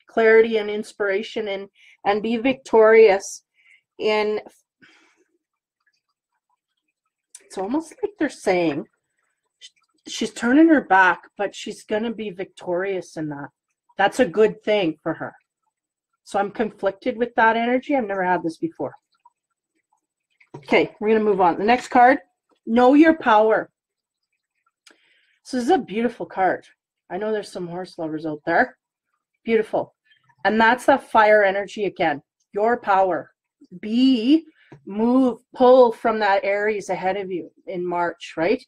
clarity and inspiration and be victorious in. It's almost like they're saying she's turning her back, but she's going to be victorious in that. That's a good thing for her. So I'm conflicted with that energy. I've never had this before. Okay, we're going to move on. The next card, know your power. So this is a beautiful card. I know there's some horse lovers out there. Beautiful. And that's that fire energy again. Your power. Move, pull from that Aries ahead of you in March, right?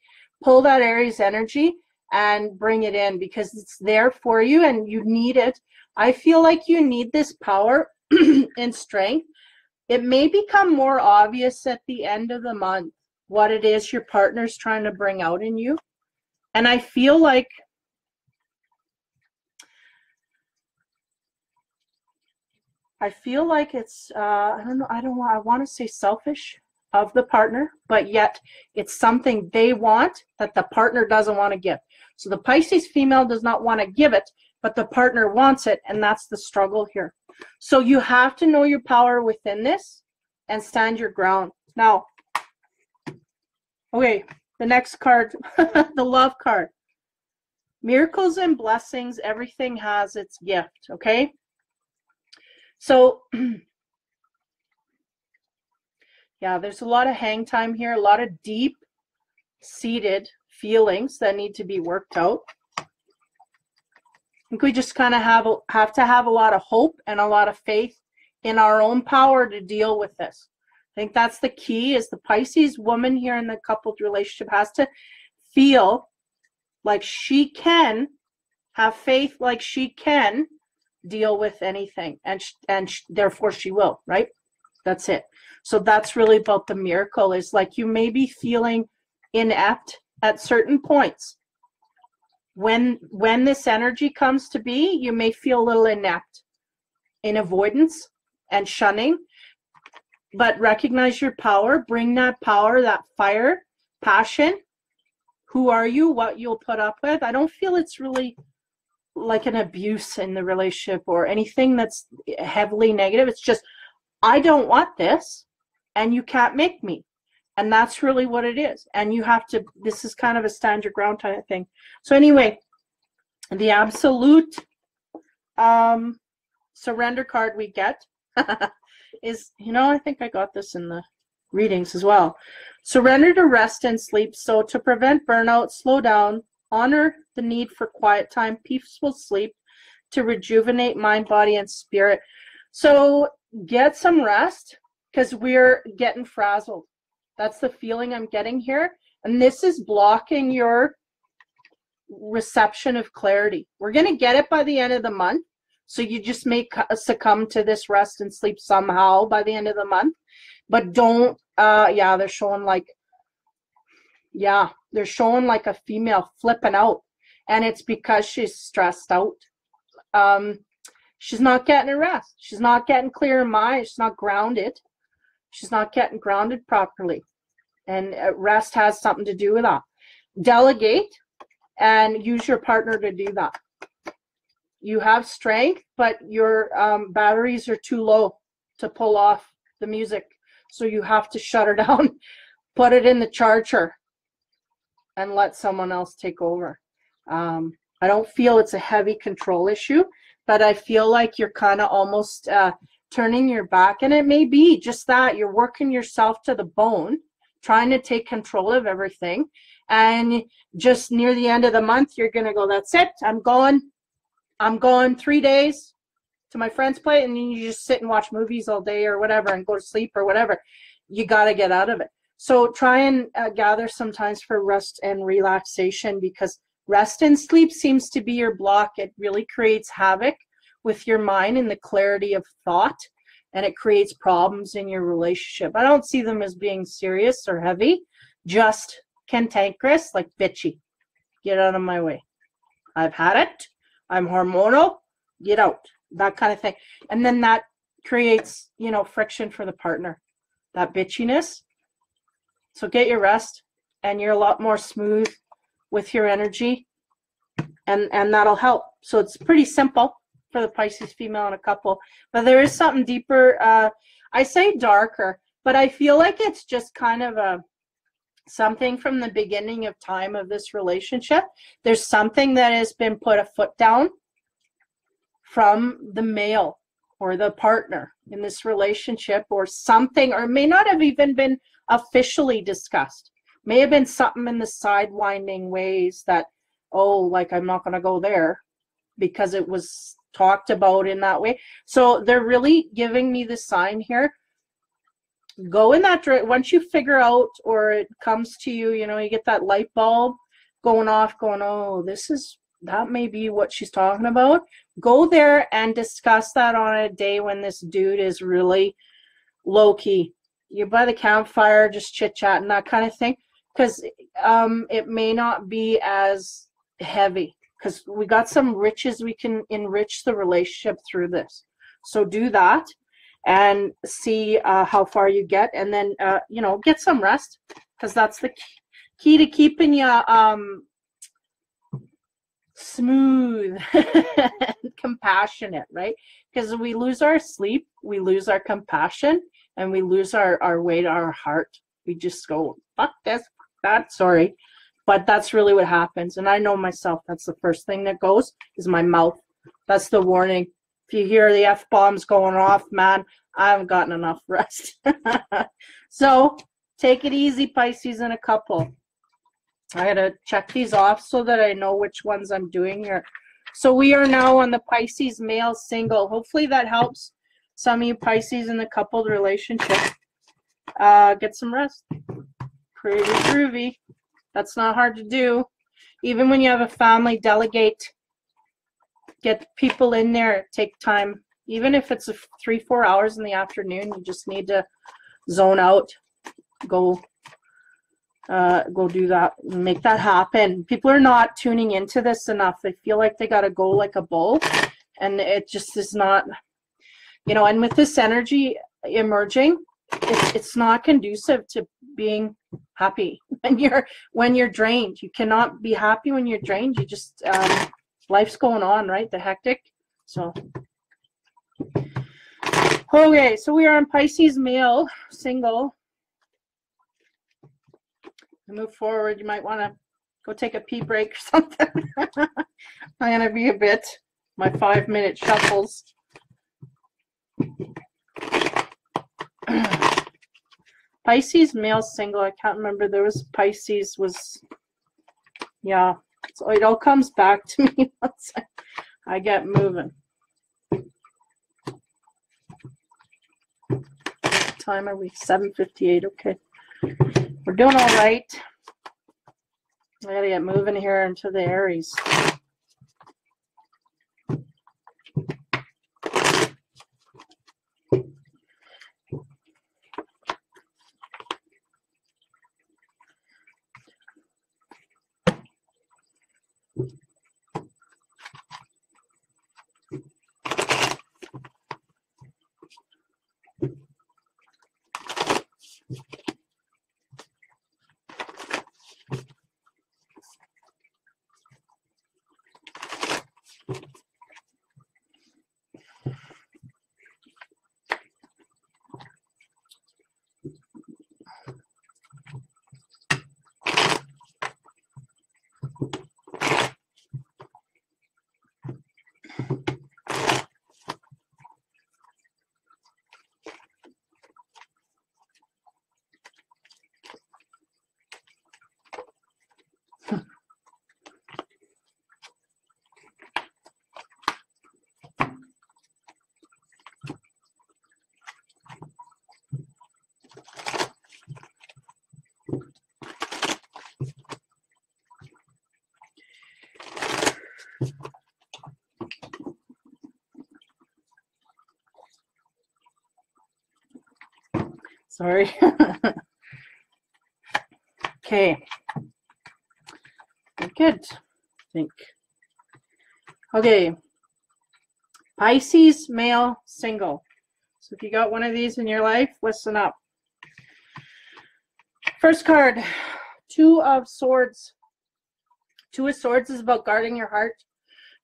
Pull that Aries energy and bring it in because it's there for you and you need it. I feel like you need this power and strength. It may become more obvious at the end of the month what it is your partner's trying to bring out in you. And I feel like it's I want to say selfish of the partner, but yet it's something they want that the partner doesn't want to give. So the Pisces female does not want to give it, but the partner wants it, and that's the struggle here. So you have to know your power within this and stand your ground. Now, okay, the next card, the love card. Miracles and blessings, everything has its gift, okay? So, yeah, there's a lot of hang time here, a lot of deep-seated feelings that need to be worked out. I think we just kind of have to have a lot of hope and a lot of faith in our own power to deal with this. I think that's the key, is the Pisces woman here in the coupled relationship has to feel like she can have faith, like she can deal with anything, and therefore she will, right? That's it. So that's really about the miracle, is like you may be feeling inept at certain points. When this energy comes to be, you may feel a little inept in avoidance and shunning, but recognize your power, bring that power, that fire, passion. Who are you? What you'll put up with. I don't feel it's really like an abuse in the relationship or anything that's heavily negative. It's just, I don't want this and you can't make me. And that's really what it is. And you have to, this is kind of a stand your ground kind of thing. So anyway, the absolute surrender card we get is, I think I got this in the readings as well. Surrender to rest and sleep. So to prevent burnout, slow down, honor the need for quiet time, peaceful sleep, to rejuvenate mind, body, and spirit. So get some rest because we're getting frazzled. That's the feeling I'm getting here. And this is blocking your reception of clarity. We're going to get it by the end of the month. So you just may succumb to this rest and sleep somehow by the end of the month. But don't, they're showing like a female flipping out. And it's because she's stressed out. She's not getting a rest. She's not getting clear in mind. She's not grounded. She's not getting grounded properly. And rest has something to do with that. Delegate and use your partner to do that. You have strength, but your batteries are too low to pull off the music. So you have to shut her down, put it in the charger, and let someone else take over. I don't feel it's a heavy control issue, but I feel like you're kind of almost turning your back. And it may be just that you're working yourself to the bone, trying to take control of everything. And just near the end of the month, you're going to go, that's it. I'm going 3 days to my friend's place. And then you just sit and watch movies all day or whatever and go to sleep or whatever. You got to get out of it. So try and gather sometimes for rest and relaxation, because rest and sleep seems to be your block. It really creates havoc with your mind and the clarity of thought, and it creates problems in your relationship. I don't see them as being serious or heavy, just cantankerous, like bitchy. Get out of my way. I've had it. I'm hormonal. Get out. That kind of thing. And then that creates, you know, friction for the partner. That bitchiness. So get your rest, and you're a lot more smooth with your energy, and that'll help. So it's pretty simple for the Pisces female in a couple, but there is something deeper. I say darker, but I feel like it's just kind of something from the beginning of time of this relationship. There's something that has been put a foot down from the male or the partner in this relationship, or something, or may not have even been officially discussed. May have been something in the sidewinding ways that, oh, like, I'm not going to go there because it was talked about in that way. So they're really giving me the sign here. Go in that direction. Once you figure out, or it comes to you, you know, you get that light bulb going off, going, oh, that may be what she's talking about. Go there and discuss that on a day when this dude is really low key. You're by the campfire, just chit chatting, that kind of thing. Because it may not be as heavy, because we got some riches. We can enrich the relationship through this. So do that and see how far you get, and then you know, get some rest, because that's the key to keeping you smooth and compassionate, right? Because we lose our sleep, we lose our compassion, and we lose our weight, our heart. We just go, fuck this, that, sorry. But that's really what happens. And I know myself, that's the first thing that goes, is my mouth. That's the warning. If you hear the F-bombs going off, man, I haven't gotten enough rest. So take it easy, Pisces in a couple. I gotta check these off so that I know which ones I'm doing here. So we are now on the Pisces male single. Hopefully that helps some of you Pisces in the coupled relationship. Get some rest. Pretty groovy. That's not hard to do. Even when you have a family, delegate. Get people in there. Take time. Even if it's 3-4 hours in the afternoon, you just need to zone out. Go do that. Make that happen. People are not tuning into this enough. They feel like they got to go like a bull, and it just is not, you know, and with this energy emerging, it's not conducive to being happy when you're drained. You cannot be happy when you're drained. You just life's going on, right? The hectic. So okay, so we are on Pisces male single. Move forward. You might want to go take a pee break or something. I'm gonna be a bit, my 5-minute shuffles. Pisces male single. I can't remember. There was Pisces was, yeah. So it all comes back to me once I get moving. What time are we? 7:58. Okay. We're doing all right. I gotta get moving here into the Aries. Sorry. Okay. Good. I think. Okay. Pisces, male, single. So if you got one of these in your life, listen up. First card, Two of Swords. Two of Swords is about guarding your heart,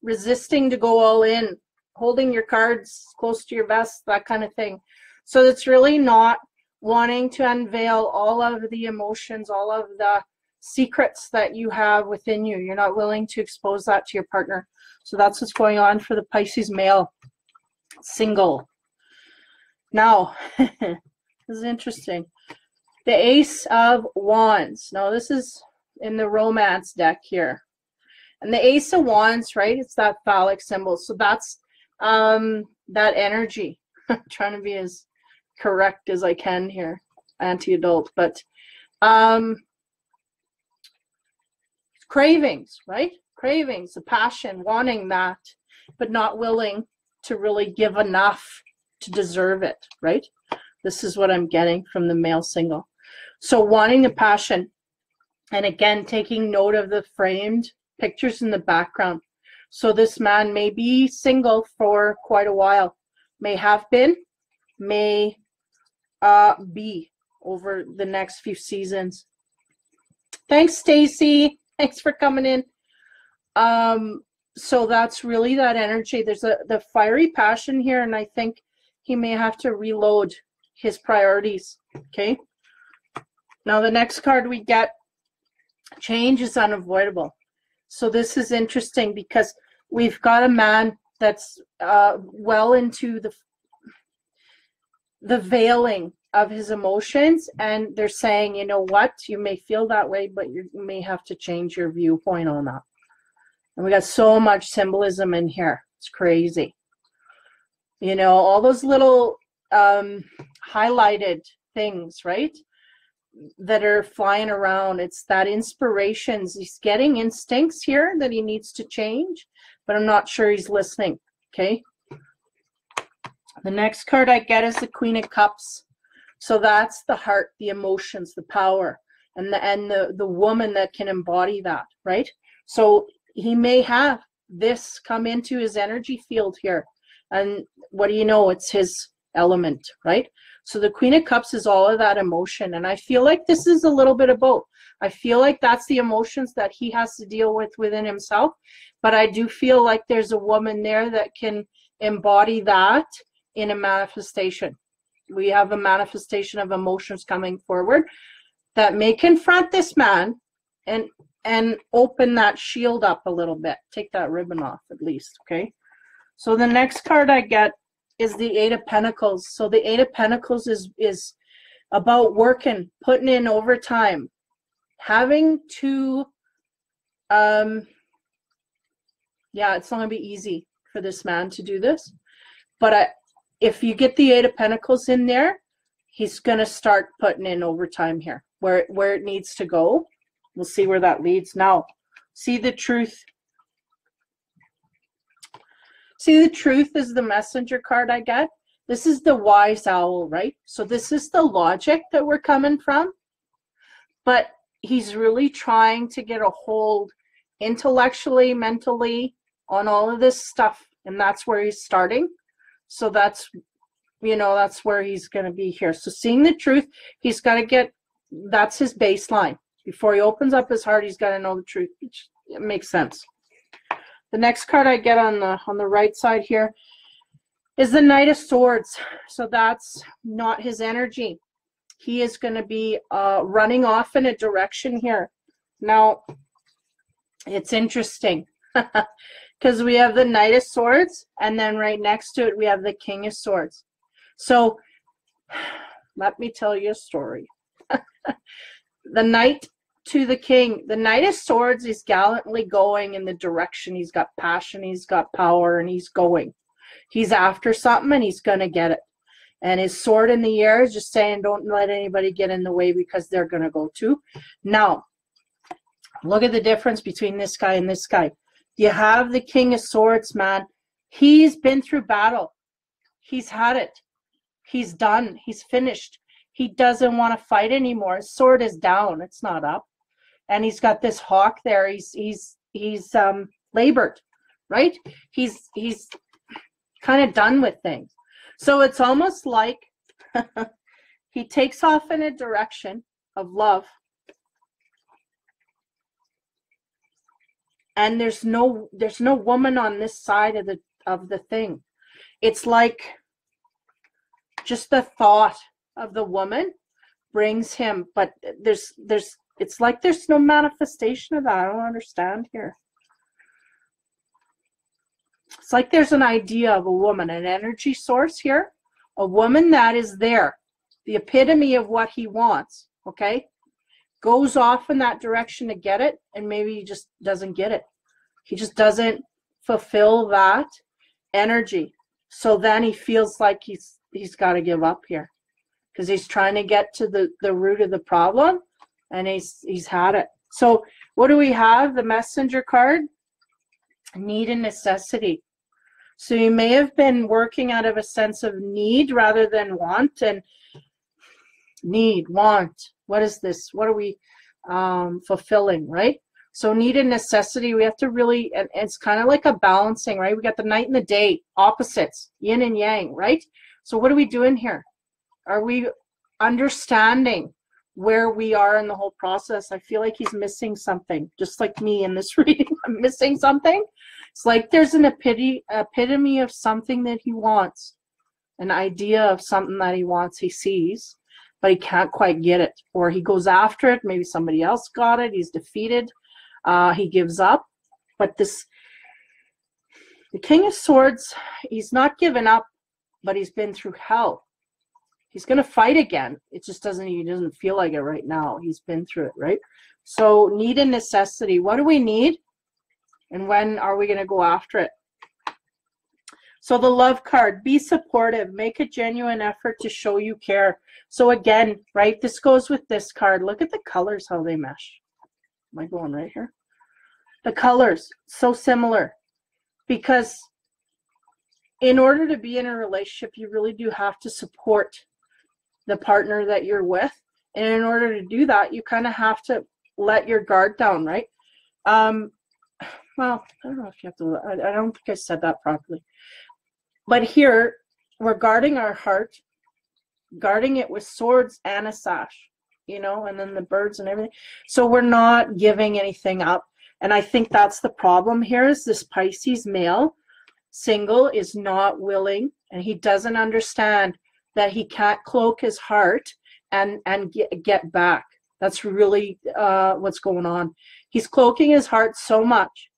resisting to go all in, holding your cards close to your vest, that kind of thing. So it's really not wanting to unveil all of the emotions, all of the secrets that you have within you. You're not willing to expose that to your partner. So that's what's going on for the Pisces male single. Now, this is interesting. The Ace of Wands. Now, this is in the romance deck here. And the Ace of Wands, right? It's that phallic symbol. So that's that energy. I'm trying to be as correct as I can here, anti-adult. But cravings, right? Cravings, the passion, wanting that, but not willing to really give enough to deserve it, right? This is what I'm getting from the male single. So wanting the passion, and again, taking note of the framed pictures in the background. So this man may be single for quite a while, may have been, may be over the next few seasons. Thanks, Stacy. Thanks for coming in. So that's really that energy. There's the fiery passion here, and I think he may have to reload his priorities. Okay. Now the next card we get, change is unavoidable. So this is interesting because we've got a man that's well into the veiling of his emotions, and they're saying, you know what, you may feel that way, but you may have to change your viewpoint on that. And we got so much symbolism in here. It's crazy. You know, all those little highlighted things, right, that are flying around. It's that inspirations. He's getting instincts here that he needs to change, but I'm not sure he's listening. Okay. The next card I get is the Queen of Cups. So that's the heart, the emotions, the power, and the woman that can embody that, right? So he may have this come into his energy field here. And what do you know? It's his element, right? So the Queen of Cups is all of that emotion. And I feel like this is a little bit of both. I feel like that's the emotions that he has to deal with within himself. But I do feel like there's a woman there that can embody that in a manifestation. We have a manifestation of emotions coming forward that may confront this man and open that shield up a little bit. Take that ribbon off at least, okay? So the next card I get is the Eight of Pentacles. So the Eight of Pentacles is about working, putting in overtime, having to, yeah, it's not going to be easy for this man to do this. But if you get the Eight of Pentacles in there, he's going to start putting in overtime here, where it needs to go. We'll see where that leads. Now, see the truth. See the truth is the messenger card I get. This is the wise owl, right? So this is the logic that we're coming from. But he's really trying to get a hold intellectually, mentally on all of this stuff. And that's where he's starting. So that's, you know, that's where he's going to be here. So seeing the truth, he's got to get, that's his baseline. Before he opens up his heart, he's got to know the truth. It makes sense. The next card I get on the right side here is the Knight of Swords. So that's not his energy. He is going to be running off in a direction here. Now, it's interesting because we have the Knight of Swords, and then right next to it, we have the King of Swords. So let me tell you a story. The Knight to the King. The Knight of Swords is gallantly going in the direction. He's got passion, he's got power, and he's going. He's after something, and he's going to get it. And his sword in the air is just saying, don't let anybody get in the way because they're going to go too. Now, look at the difference between this guy and this guy. You have the King of Swords, man. He's been through battle. He's had it. He's done. He's finished. He doesn't want to fight anymore. His sword is down. It's not up. And he's got this hawk there. He's labored, right? He's kind of done with things. So it's almost like he takes off in a direction of love. And there's no woman on this side of the thing. It's like just the thought of the woman brings him, but it's like there's no manifestation of that. I don't understand here. It's like there's an idea of a woman, an energy source here, a woman that is there, the epitome of what he wants, okay? Goes off in that direction to get it, and maybe he just doesn't get it. He just doesn't fulfill that energy. So then he feels like he's got to give up here because he's trying to get to the root of the problem, and he's had it. So what do we have? The Messenger card, need and necessity. So you may have been working out of a sense of need rather than want. And need, want, what is this? What are we fulfilling, right? So need and necessity, we have to really, and it's kind of like a balancing, right? We got the night and the day, opposites, yin and yang, right? So what are we doing here? Are we understanding where we are in the whole process? I feel like he's missing something, just like me in this reading. I'm missing something. It's like there's an epitome of something that he wants, an idea of something that he wants, he sees, but he can't quite get it. Or he goes after it, maybe somebody else got it, he's defeated. He gives up. But the King of Swords, he's not given up, but he's been through hell. He's going to fight again. It just he doesn't feel like it right now. He's been through it, right? So need and necessity. What do we need? And when are we going to go after it? So the Love card, be supportive. Make a genuine effort to show you care. So again, right, this goes with this card. Look at the colors, how they mesh. Am I going right here? The colors, so similar. Because in order to be in a relationship, you really do have to support the partner that you're with. And in order to do that, you kind of have to let your guard down, right? Well, I don't know if you have to, I don't think I said that properly. But here, we're guarding our heart, guarding it with swords and a sash, you know, and then the birds and everything. So we're not giving anything up. And I think that's the problem here is this Pisces male, single, is not willing, and he doesn't understand that he can't cloak his heart and get back. That's really what's going on. He's cloaking his heart so much,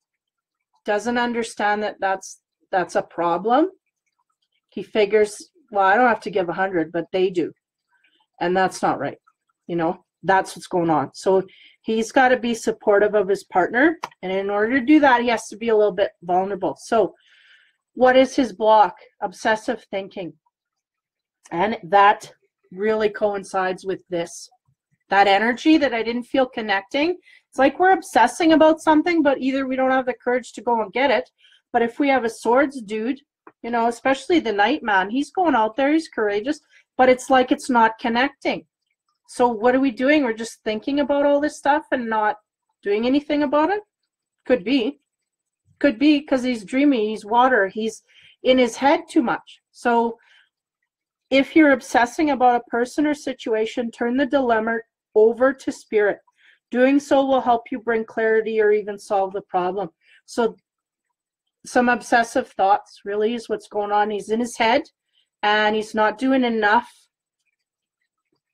doesn't understand that that's a problem. He figures, well, I don't have to give 100, but they do. And that's not right. You know, that's what's going on. So he's got to be supportive of his partner. And in order to do that, he has to be a little bit vulnerable. So what is his block? Obsessive thinking. And that really coincides with this. That energy that I didn't feel connecting. It's like we're obsessing about something, but either we don't have the courage to go and get it. But if we have a swords dude, you know, especially the night man, he's going out there, he's courageous, but it's like it's not connecting. So what are we doing? We're just thinking about all this stuff and not doing anything about it? Could be. Could be because he's dreamy, he's water, he's in his head too much. So if you're obsessing about a person or situation, turn the dilemma over to spirit. Doing so will help you bring clarity or even solve the problem. So some obsessive thoughts really is what's going on. He's in his head and he's not doing enough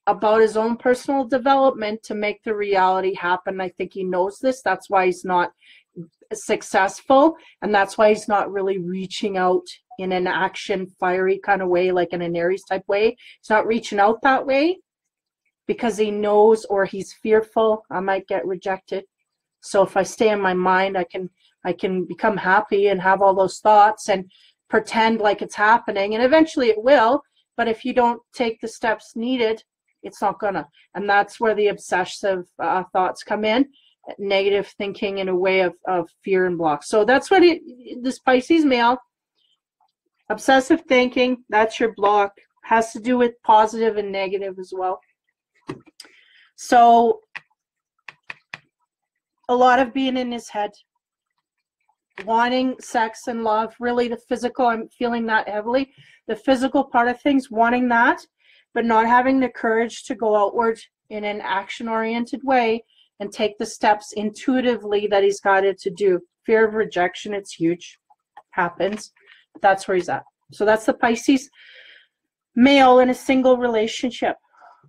about his own personal development to make the reality happen. I think he knows this. That's why he's not successful, and that's why he's not really reaching out in an action, fiery kind of way, like in an Aries type way. He's not reaching out that way because he knows, or he's fearful, I might get rejected. So if I stay in my mind, I can become happy and have all those thoughts and pretend like it's happening, and eventually it will. But if you don't take the steps needed, it's not gonna. And that's where the obsessive thoughts come in, negative thinking in a way of fear and block. So that's what this Pisces male, obsessive thinking, that's your block. Has to do with positive and negative as well. So a lot of being in his head, wanting sex and love, really the physical, I'm feeling that heavily. The physical part of things, wanting that, but not having the courage to go outward in an action-oriented way and take the steps intuitively that he's guided to do. Fear of rejection, it's huge. Happens. That's where he's at. So that's the Pisces male in a single relationship.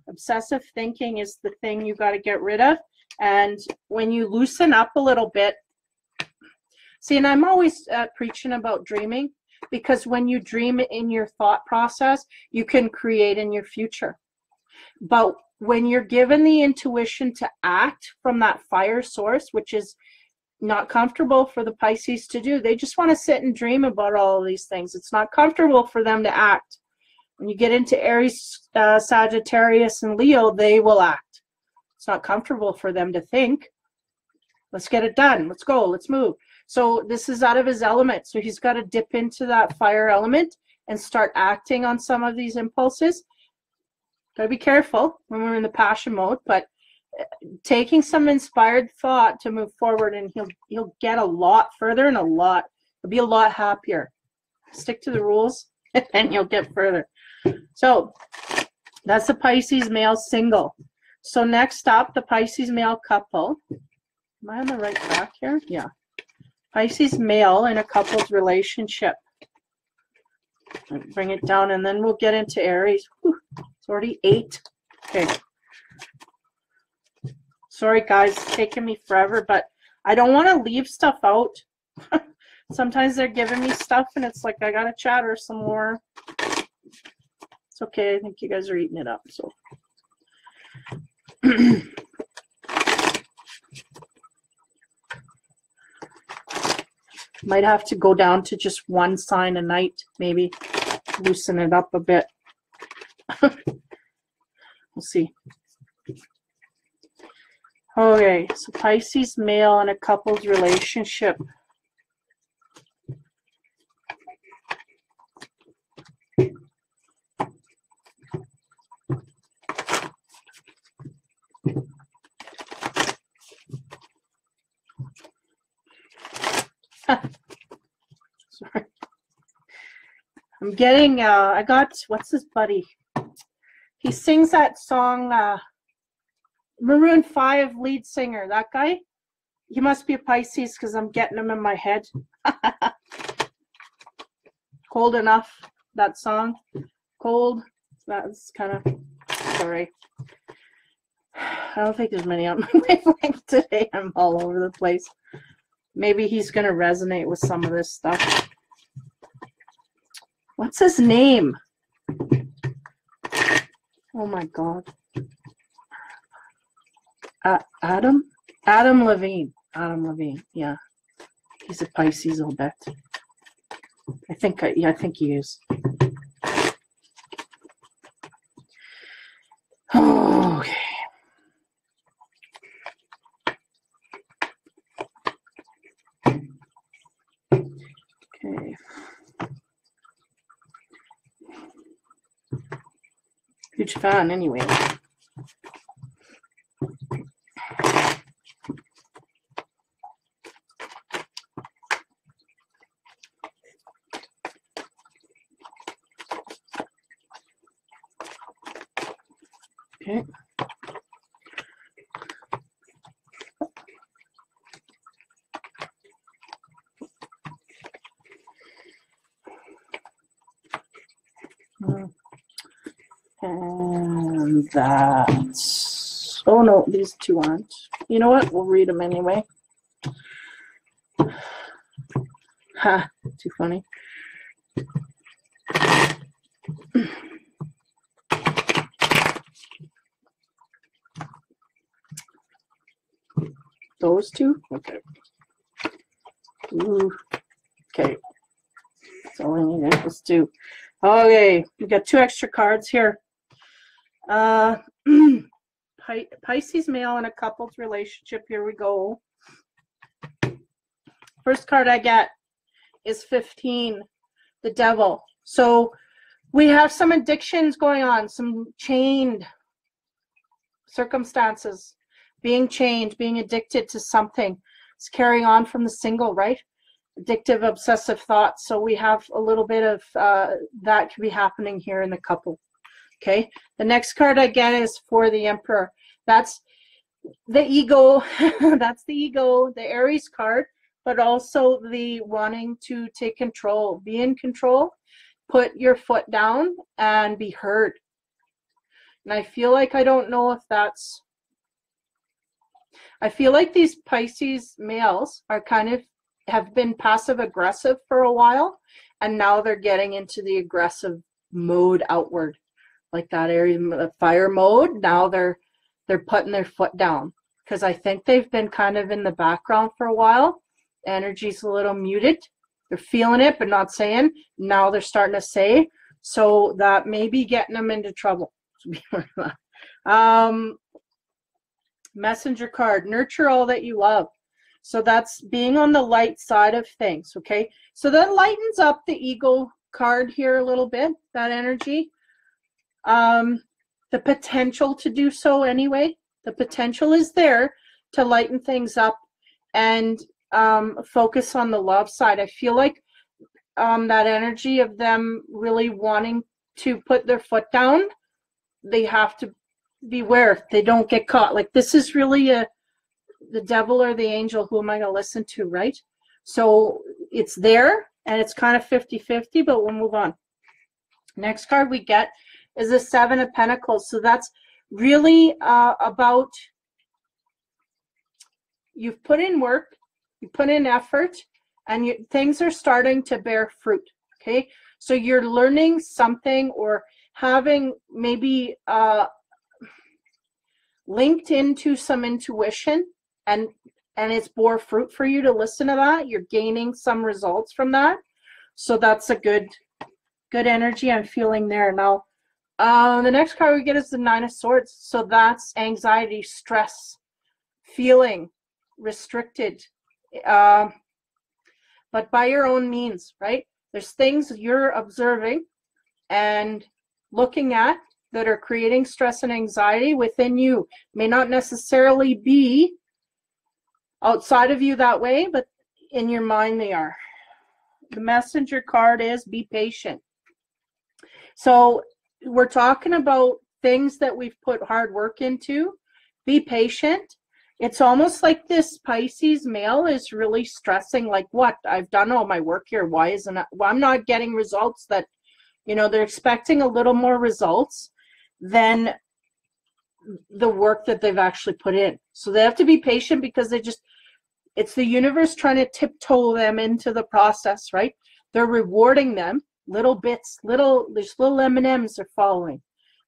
Obsessive thinking is the thing you got to get rid of. And when you loosen up a little bit, see, and I'm always preaching about dreaming, because when you dream in your thought process, you can create in your future. But when you're given the intuition to act from that fire source, which is not comfortable for the Pisces to do, they just want to sit and dream about all of these things. It's not comfortable for them to act. When you get into Aries, Sagittarius, and Leo, they will act. It's not comfortable for them to think. Let's get it done. Let's go. Let's move. So this is out of his element. So he's got to dip into that fire element and start acting on some of these impulses. Got to be careful when we're in the passion mode, but taking some inspired thought to move forward, and he'll get a lot further and he'll be a lot happier. Stick to the rules and you'll get further. So that's the Pisces male single. So next up, the Pisces male couple. Am I on the right track here? Yeah. Pisces male in a couple's relationship. Bring it down and then we'll get into Aries. Whew, it's already 8. Okay. Sorry guys, it's taking me forever, but I don't want to leave stuff out. Sometimes they're giving me stuff and it's like I gotta chatter some more. It's okay, I think you guys are eating it up, so. Might have to go down to just one sign a night, maybe. Loosen it up a bit. We'll see. Okay, so Pisces male in a couple's relationship. Sorry. I'm getting, I got, what's his buddy? He sings that song, Maroon 5 lead singer, that guy. He must be a Pisces because I'm getting him in my head. Cold Enough, that song. Cold. That's kind of, sorry. I don't think there's many on my wavelength today. I'm all over the place. Maybe he's going to resonate with some of this stuff. What's his name? Oh my God. Adam Levine. Adam Levine. Yeah. He's a Pisces, I'll bet. I think he is. Okay. Okay. Huge fan, anyway. Okay. And that's, oh no, these two aren't. You know what? We'll read them anyway. Ha, too funny. Those two? Okay. Ooh. Okay. That's all I needed. Let's do. Okay, we got 2 extra cards here. Pisces male in a couple's relationship. Here we go. First card I get is 15, the Devil. So We have some addictions going on, some chained circumstances, being chained, being addicted to something. It's carrying on from the single, right? Addictive, obsessive thoughts. So we have a little bit of that could be happening here in the couple. Okay. The next card again is for the Emperor. That's the ego. That's the ego, the Aries card, but also the wanting to take control, be in control, put your foot down and be heard. And I feel like, I don't know if that's, I feel like these Pisces males are kind of, have been passive aggressive for a while, and now they're getting into the aggressive mode outward, like that area, fire mode. Now they're putting their foot down, because I think they've been kind of in the background for a while. Energy's a little muted. They're feeling it, but not saying. Now they're starting to say, so that may be getting them into trouble. Messenger card, nurture all that you love. So that's being on the light side of things, okay? So that lightens up the ego card here a little bit, that energy. The potential to do so anyway. The potential is there to lighten things up and focus on the love side. I feel like that energy of them really wanting to put their foot down, they have to beware they don't get caught. Like, this is really the devil or the angel. Who am I going to listen to, right? So it's there, and it's kind of 50-50, but we'll move on. Next card we get is the Seven of Pentacles. So that's really about, you've put in work, you put in effort, and things are starting to bear fruit, okay? So you're learning something, or having maybe linked into some intuition, and it's bore fruit for you to listen to that. You're gaining some results from that. So that's a good energy I'm feeling there. Now, the next card we get is the Nine of Swords. So that's anxiety, stress, feeling restricted, but by your own means, right? There's things you're observing and looking at that are creating stress and anxiety within you. May not necessarily be outside of you that way, but in your mind they are. The Messenger card is be patient. So we're talking about things that we've put hard work into. Be patient. It's almost like this Pisces male is really stressing, like, what? I've done all my work here. Why isn't it? Well, I'm not getting results that, you know, they're expecting a little more results than the work that they've actually put in. So they have to be patient, because it's the universe trying to tiptoe them into the process, right? They're rewarding them little bits, there's little M&Ms they're following.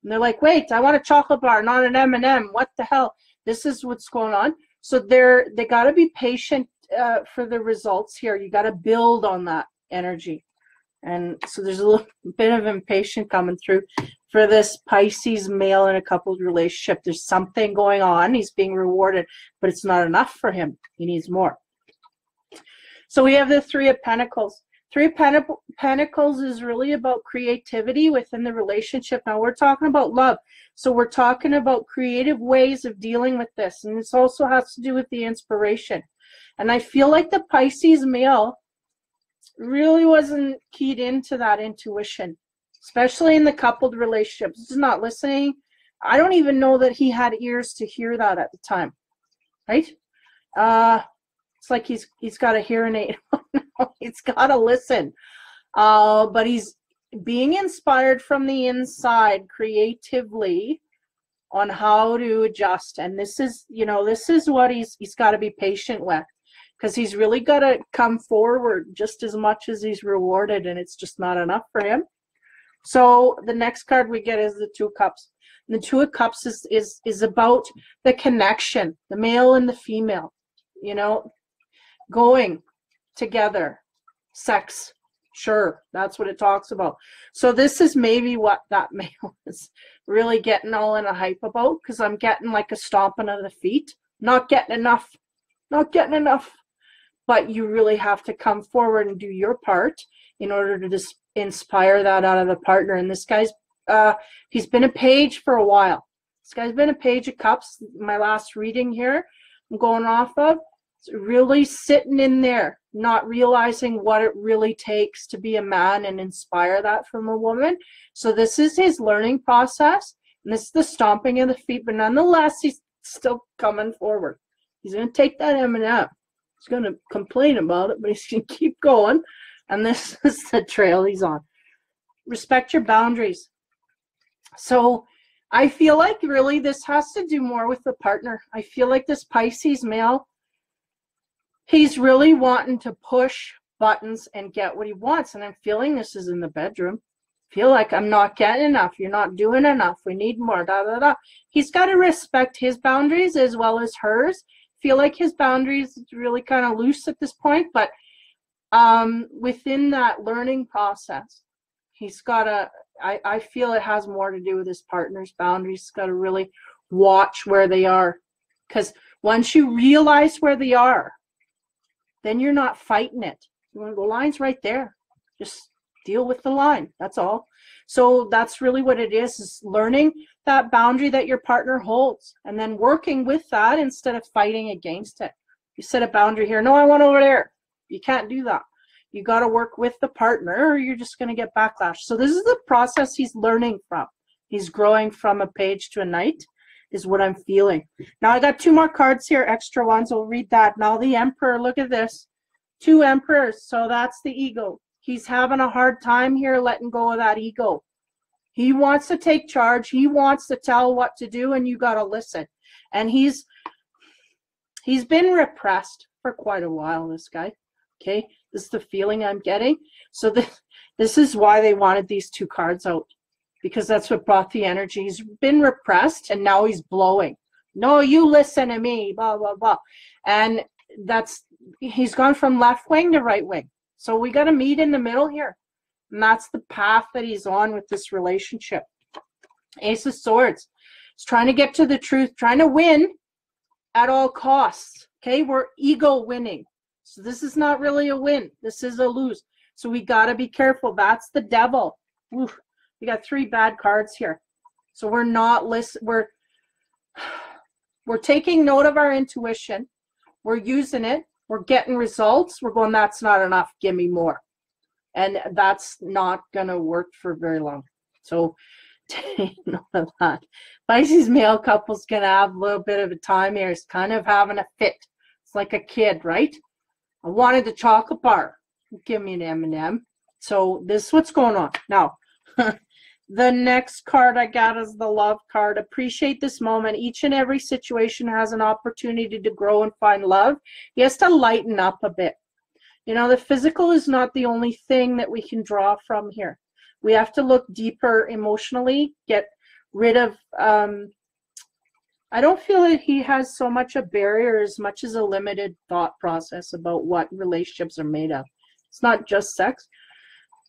And they're like, wait, I want a chocolate bar, not an M&M. What the hell? This is what's going on. So they got to be patient for the results here. You got to build on that energy. And so there's a little bit of impatience coming through for this Pisces male in a couples relationship. There's something going on. He's being rewarded, but it's not enough for him. He needs more. So we have the Three of Pentacles. Three of Pentacles is really about creativity within the relationship. Now we're talking about love. So we're talking about creative ways of dealing with this. And this also has to do with the inspiration. And I feel like the Pisces male really wasn't keyed into that intuition, especially in the coupled relationships. He's not listening. I don't even know that he had ears to hear that at the time, right? It's like he's got a hearing aid. He's got to listen. But he's being inspired from the inside creatively on how to adjust. And this is, you know, this is what he's got to be patient with, because he's really got to come forward just as much as he's rewarded, and it's just not enough for him. So the next card we get is the Two of Cups. And the Two of Cups is about the connection, the male and the female, you know, going together, sex. Sure, that's what it talks about. So this is maybe what that male is really getting all in a hype about, because I'm getting like a stomping of the feet. Not getting enough. Not getting enough. But you really have to come forward and do your part in order to just inspire that out of the partner. And this guy's, he's been a page for a while. This guy's been a page of cups. My last reading here I'm going off of. It's really sitting in there, not realizing what it really takes to be a man and inspire that from a woman. So this is his learning process. And this is the stomping of the feet. But nonetheless, he's still coming forward. He's going to take that M&M. He's going to complain about it, but he's going to keep going. And this is the trail he's on. Respect your boundaries. So I feel like really this has to do more with the partner. I feel like this Pisces male, he's really wanting to push buttons and get what he wants. And I'm feeling this is in the bedroom. Feel like I'm not getting enough. You're not doing enough. We need more. Da, da, da. He's got to respect his boundaries as well as hers. Feel like his boundaries is really kind of loose at this point, but within that learning process, he's got to, I feel it has more to do with his partner's boundaries. He's got to really watch where they are, because once you realize where they are, then you're not fighting it. The line's right there. Just deal with the line. That's all. So that's really what it is learning that boundary that your partner holds and then working with that instead of fighting against it. You set a boundary here. No, I want over there. You can't do that. You got to work with the partner or you're just going to get backlash. So this is the process he's learning from. He's growing from a page to a knight is what I'm feeling. Now I got 2 more cards here, extra ones. I'll read that. Now the Emperor, look at this. 2 Emperors. So that's the ego. He's having a hard time here letting go of that ego. He wants to take charge. He wants to tell what to do, and you got to listen. And he's been repressed for quite a while, this guy. Okay, this is the feeling I'm getting. So this is why they wanted these 2 cards out, because that's what brought the energy. He's been repressed, and now he's blowing. No, you listen to me, blah, blah, blah. And he's gone from left wing to right wing. So we got to meet in the middle here. And that's the path that he's on with this relationship. Ace of Swords. He's trying to get to the truth, trying to win at all costs. Okay, we're ego winning. So this is not really a win. This is a lose. So we got to be careful. That's the devil. Oof. We got 3 bad cards here. So we're not we're taking note of our intuition. We're using it. We're getting results. We're going, that's not enough. Give me more. And that's not going to work for very long. So take note of that. Pisces male couple's going to have a little bit of a time here. It's kind of having a fit. It's like a kid, right? I wanted the chocolate bar. Give me an M&M. So this is what's going on. Now, the next card I got is the love card. Appreciate this moment. Each and every situation has an opportunity to grow and find love. He has to lighten up a bit. You know, the physical is not the only thing that we can draw from here. We have to look deeper emotionally, get rid of, I don't feel that he has so much a barrier as much as a limited thought process about what relationships are made of. It's not just sex.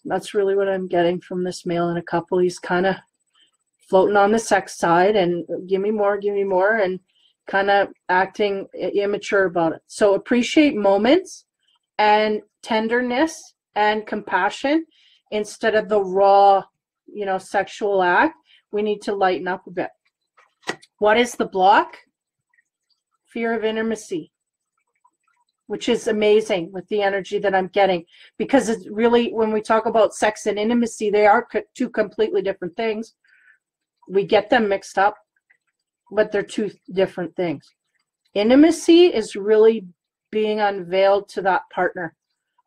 That's really what I'm getting from this male in a couple. He's kind of floating on the sex side and give me more, and kind of acting immature about it. So appreciate moments and tenderness and compassion instead of the raw, sexual act. We need to lighten up a bit. What is the block? Fear of intimacy, which is amazing with the energy that I'm getting, because it's really, when we talk about sex and intimacy, they are 2 completely different things. We get them mixed up, but they're 2 different things. Intimacy is really being unveiled to that partner,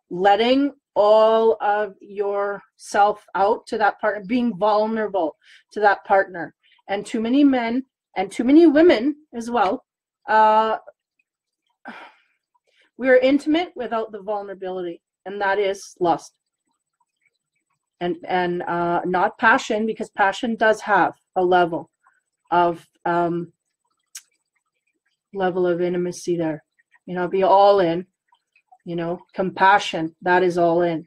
letting all of yourself out to that partner, being vulnerable to that partner. And too many men and too many women as well, we are intimate without the vulnerability, and that is lust. And not passion, because passion does have a level of intimacy there. Be all in. Compassion, that is all in.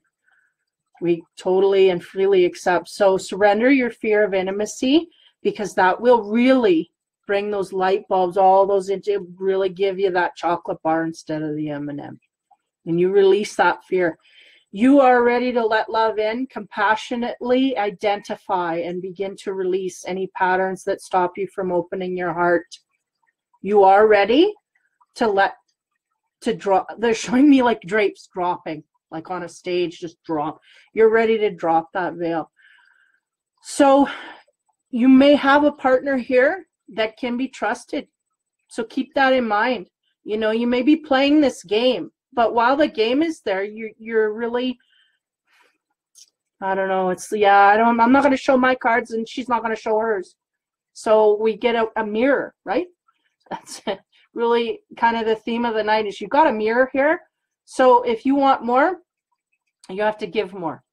We totally and freely accept. So surrender your fear of intimacy, because that will really bring those light bulbs, all those into, really give you that chocolate bar instead of the M&M. And you release that fear. You are ready to let love in, compassionately identify and begin to release any patterns that stop you from opening your heart. You are ready to drop. They're showing me like drapes dropping, like on a stage, just drop. You're ready to drop that veil. So you may have a partner here that can be trusted. So keep that in mind. You know, you may be playing this game, but while the game is there, you're really, I don't know. I'm not going to show my cards and she's not going to show hers. So we get a mirror, right? That's really kind of the theme of the night is you got a mirror here. So if you want more, you have to give more.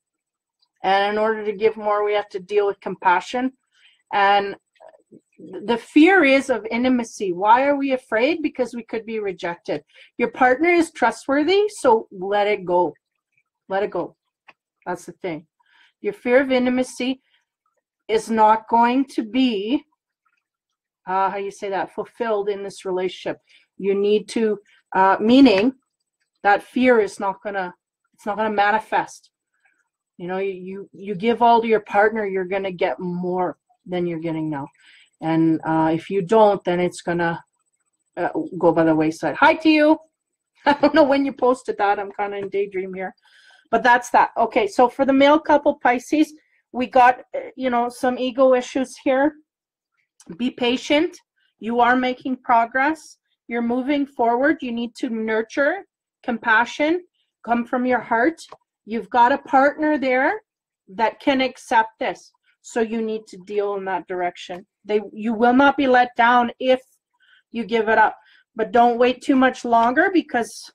And in order to give more, we have to deal with compassion. And the fear is of intimacy. Why are we afraid? Because we could be rejected. Your partner is trustworthy, so let it go. Let it go. That's the thing. Your fear of intimacy is not going to be, how you say that, fulfilled in this relationship. You need to, meaning that fear is not gonna, it's not gonna manifest. You know, you give all to your partner, you're gonna get more than you're getting now. And if you don't, then it's gonna go by the wayside. Hi to you. I don't know when you posted that. I'm kind of in daydream here. But that's that. Okay, so for the male couple Pisces, we got, you know, some ego issues here. Be patient. You are making progress. You're moving forward. You need to nurture. Compassion come from your heart. You've got a partner there that can accept this. So you need to deal in that direction. You will not be let down if you give it up. But don't wait too much longer because,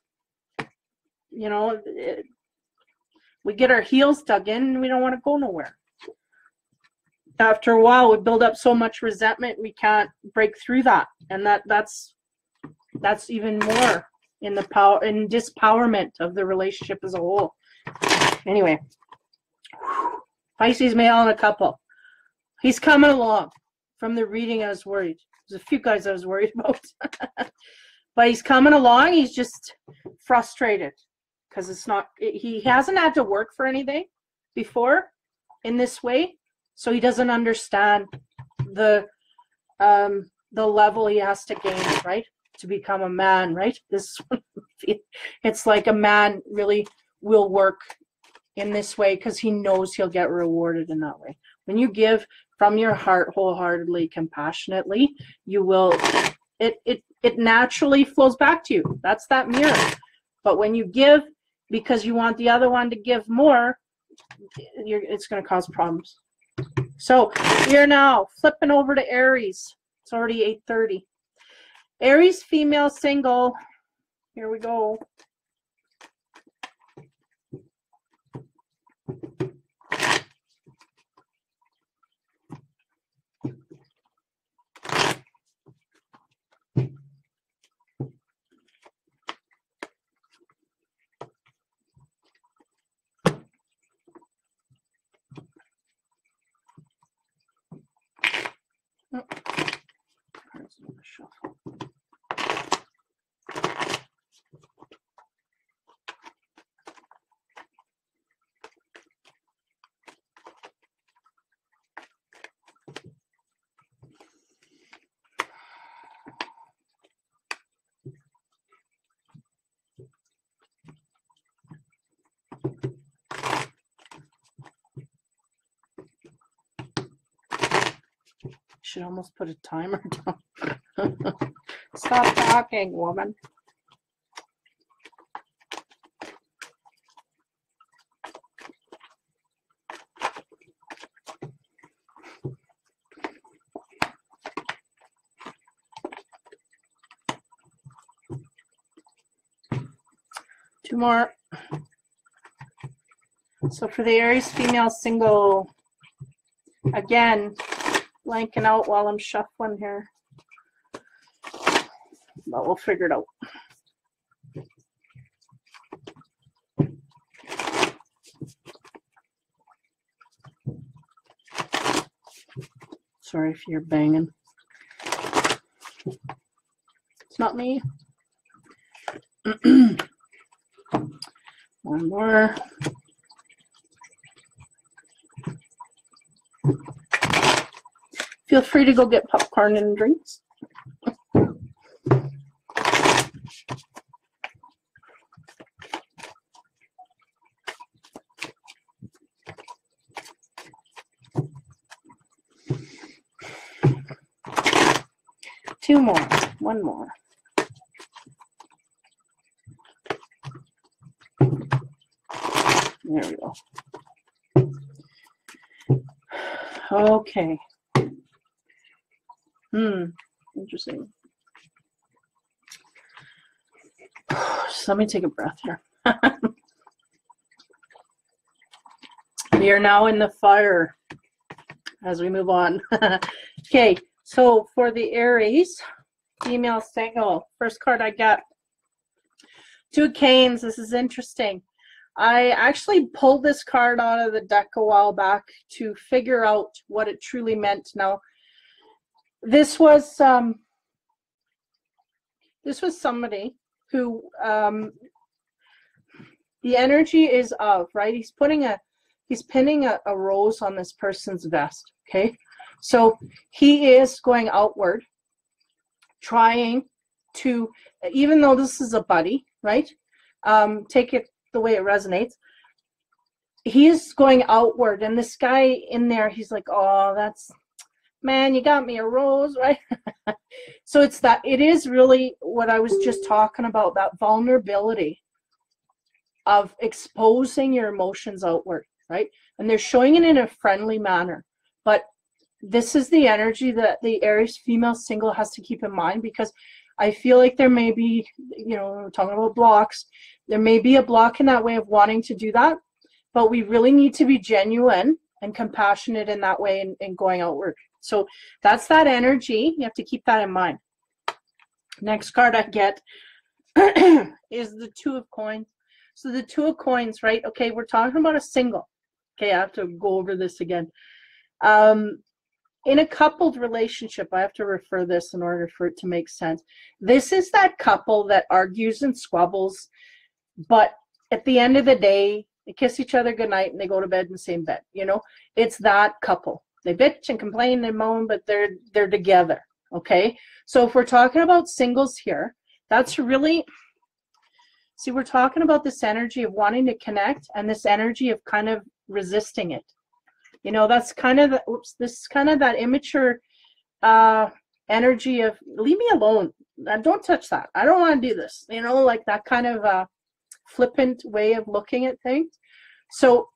you know, we get our heels dug in and we don't want to go nowhere. After a while, we build up so much resentment, we can't break through that. And that's even more in the power and dispowerment of the relationship as a whole. Anyway, Pisces male and a couple. He's coming along. From the reading, I was worried. There's a few guys I was worried about. But he's coming along. He's just frustrated because he hasn't had to work for anything before in this way. So he doesn't understand the level he has to gain, right? To become a man, right? It's like a man really will work in this way because he knows he'll get rewarded in that way. When you give from your heart, wholeheartedly, compassionately, you will, it naturally flows back to you. That's that mirror. But when you give because you want the other one to give more, it's going to cause problems. So we're now flipping over to Aries. It's already 8:30. Aries female single. Here we go. Should almost put a timer down. Stop talking, woman. Two more. So for the Aries female single, again, blanking out while I'm shuffling here. But we'll figure it out. Sorry if you're banging. It's not me. One more. Feel free to go get popcorn and drinks. Two more, one more. There we go. Okay. Interesting. Just let me take a breath here. We are now in the fire as we move on. Okay, so for the Aries, female single, first card I got, 2 Canes. This is interesting. I actually pulled this card out of the deck a while back to figure out what it truly meant. Now, this was somebody who the energy is of, right? He's pinning a rose on this person's vest. Okay, so he is going outward, trying to, even though this is a buddy, right? Take it the way it resonates. He's going outward, and this guy in there, he's like, oh, that's, man, you got me a rose, right? So it's that, it is really what I was just talking about, that vulnerability of exposing your emotions outward, right? And they're showing it in a friendly manner. But this is the energy that the Aries female single has to keep in mind, because I feel like there may be, you know, we're talking about blocks, there may be a block in that way of wanting to do that, but we really need to be genuine and compassionate in that way and going outward. So that's that energy. You have to keep that in mind. Next card I get is the 2 of Coins. So the 2 of Coins, right? Okay, we're talking about a single. Okay, I have to go over this again. In a coupled relationship, I have to refer this in order for it to make sense. This is that couple that argues and squabbles, but at the end of the day, they kiss each other goodnight and they go to bed in the same bed. You know, it's that couple. They bitch and complain and moan, but they're together. Okay, so if we're talking about singles here, that's really, see, we're talking about this energy of wanting to connect and this energy of kind of resisting it. You know, that's kind of the, this is kind of that immature energy of leave me alone. Don't touch that. I don't want to do this. You know, like that kind of flippant way of looking at things. So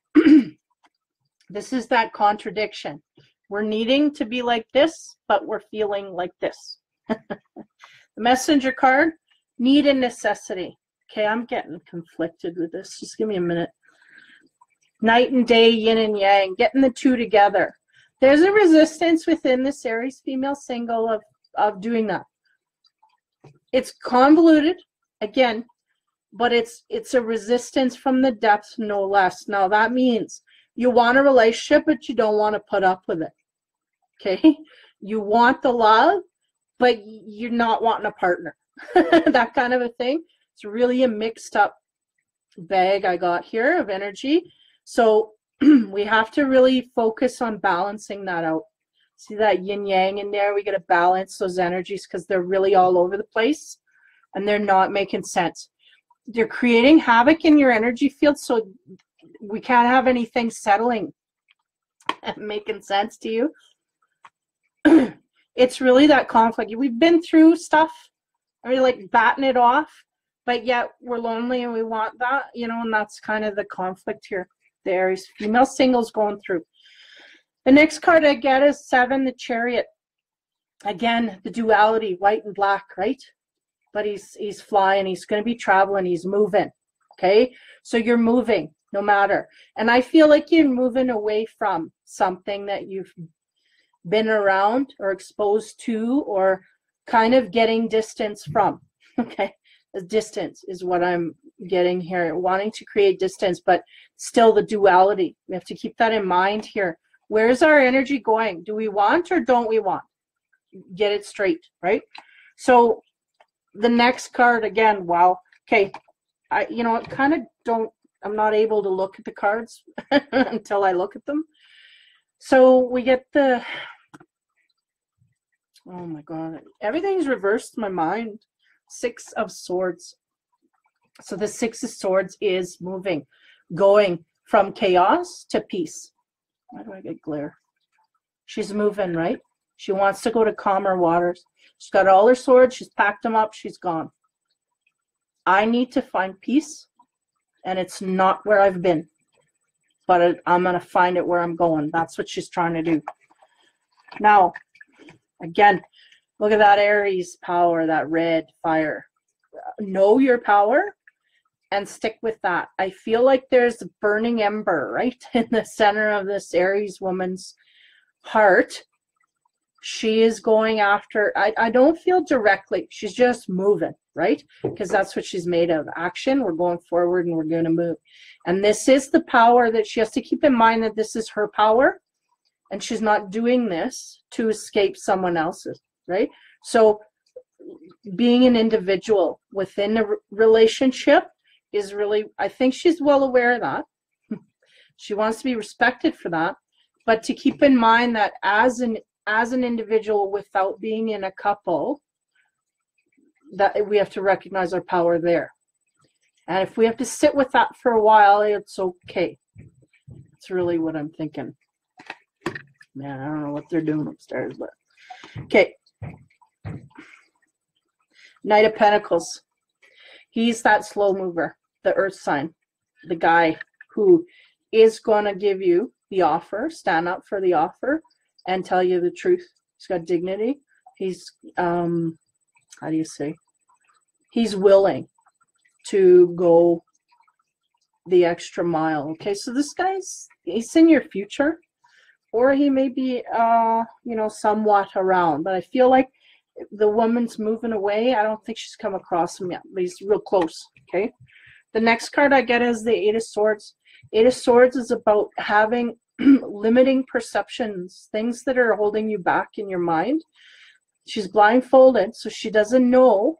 this is that contradiction. We're needing to be like this, but we're feeling like this. The Messenger card, need and necessity. Okay, I'm getting conflicted with this. Just give me a minute. Night and day, yin and yang, getting the two together. There's a resistance within this Aries female single of doing that. It's convoluted, again, but it's a resistance from the depths, no less. Now, that means you want a relationship, but you don't want to put up with it. Okay? You want the love, but you're not wanting a partner. That kind of a thing. It's really a mixed up bag I got here of energy. So we have to really focus on balancing that out. See that yin yang in there? We got to balance those energies because they're really all over the place and they're not making sense. They're creating havoc in your energy field, so we can't have anything settling and making sense to you. It's really that conflict. We've been through stuff, I mean, like batting it off, but yet we're lonely and we want that, you know, and that's kind of the conflict here. The Aries female singles going through. The next card I get is 7, the Chariot. Again, the duality, white and black, right? But he's flying, he's going to be traveling, he's moving. Okay, so you're moving no matter. And I feel like you're moving away from something that you've been around or exposed to or kind of getting distance from. Okay, distance is what I'm getting here, wanting to create distance, but still the duality. We have to keep that in mind here. Where's our energy going? Do we want or don't we want? Get it straight, right? So the next card again, wow. Okay, you know, I kind of don't, I'm not able to look at the cards until I look at them. So we get the Oh my God. Everything's reversed in my mind. 6 of Swords. So the 6 of Swords is moving, going from chaos to peace. Why do I get glare? She's moving, right? She wants to go to calmer waters. She's got all her swords. She's packed them up. She's gone. I need to find peace, and it's not where I've been. But I'm going to find it where I'm going. That's what she's trying to do. Now, again, look at that Aries power, that red fire. Know your power and stick with that. I feel like there's a burning ember right in the center of this Aries woman's heart. She is going after, I don't feel directly, she's just moving, right? Because that's what she's made of. Action, we're going forward and we're going to move. And this is the power that she has to keep in mind, that this is her power. And she's not doing this to escape someone else's, right? So being an individual within a relationship is really, I think she's well aware of that. She wants to be respected for that. But to keep in mind that as an individual without being in a couple, that we have to recognize our power there. And if we have to sit with that for a while, it's okay. It's really what I'm thinking. Man, I don't know what they're doing upstairs, but okay. Knight of Pentacles. He's that slow mover, the earth sign, the guy who is going to give you the offer, stand up for the offer, and tell you the truth. He's got dignity. He's, how do you say? He's willing to go the extra mile. Okay, so this guy's, he's in your future, or he may be, you know, somewhat around. But I feel like the woman's moving away. I don't think she's come across him yet, but he's real close. Okay. The next card I get is the 8 of Swords. 8 of Swords is about having limiting perceptions, things that are holding you back in your mind. She's blindfolded, so she doesn't know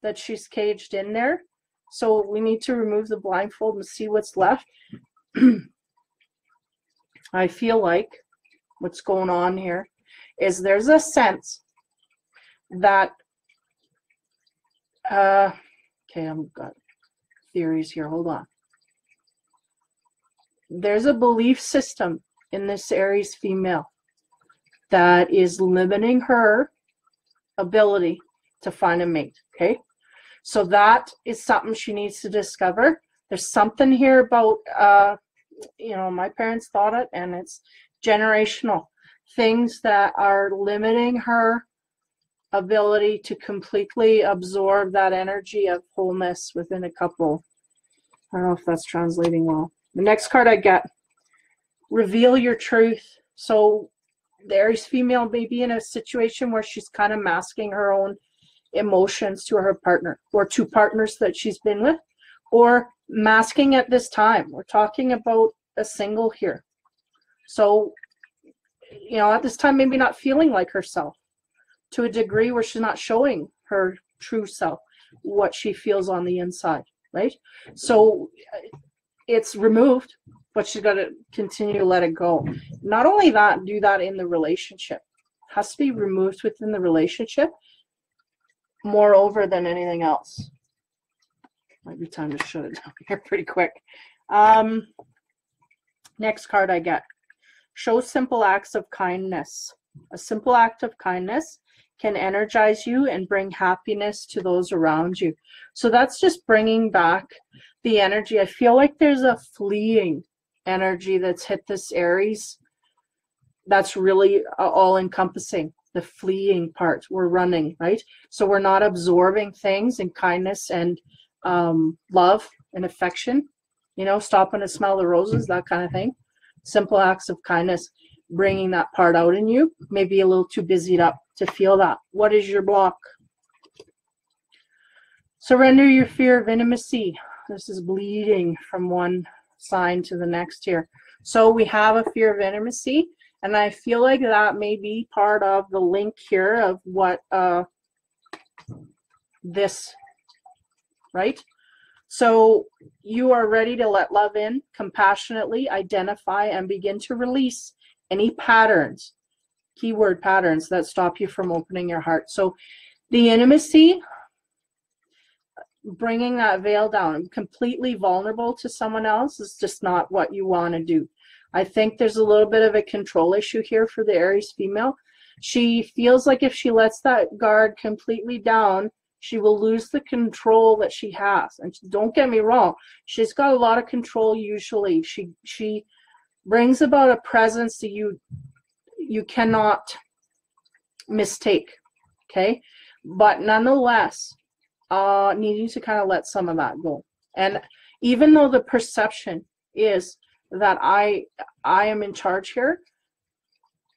that she's caged in there. So we need to remove the blindfold and see what's left. I feel like what's going on here is there's a sense that okay, I've got theories here. Hold on. There's a belief system in this Aries female that is limiting her ability to find a mate. Okay, so that is something she needs to discover. There's something here about you know, my parents thought it, and it's generational things that are limiting her ability to completely absorb that energy of wholeness within a couple. I don't know if that's translating well. The next card I get, reveal your truth. So the Aries female may be in a situation where she's kind of masking her own emotions to her partner, or to partners that she's been with, or masking at this time. We're talking about a single here. So, you know, at this time, maybe not feeling like herself to a degree where she's not showing her true self, what she feels on the inside, right? So it's removed, but she's got to continue to let it go. Not only that, do that in the relationship. It has to be removed within the relationship, moreover than anything else. Might be time to shut it down here pretty quick. Next card I get. Show simple acts of kindness. A simple act of kindness can energize you and bring happiness to those around you. So that's just bringing back the energy. I feel like there's a fleeing energy that's hit this Aries that's really all-encompassing. The fleeing part. We're running, right? So we're not absorbing things in kindness and love and affection. You know, stopping to smell the roses, that kind of thing. Simple acts of kindness, bringing that part out in you. Maybe a little too busied up to feel that. What is your block? Surrender your fear of intimacy. This is bleeding from one sign to the next here. So we have a fear of intimacy, and I feel like that may be part of the link here of what this, right? So you are ready to let love in, compassionately identify and begin to release any patterns keyword patterns that stop you from opening your heart. So the intimacy, bringing that veil down, completely vulnerable to someone else, is just not what you want to do. I think there's a little bit of a control issue here for the Aries female. She feels like if she lets that guard completely down, she will lose the control that she has. And don't get me wrong, she's got a lot of control usually. She brings about a presence that you cannot mistake, okay? But nonetheless, needing to kind of let some of that go. And even though the perception is that I am in charge here,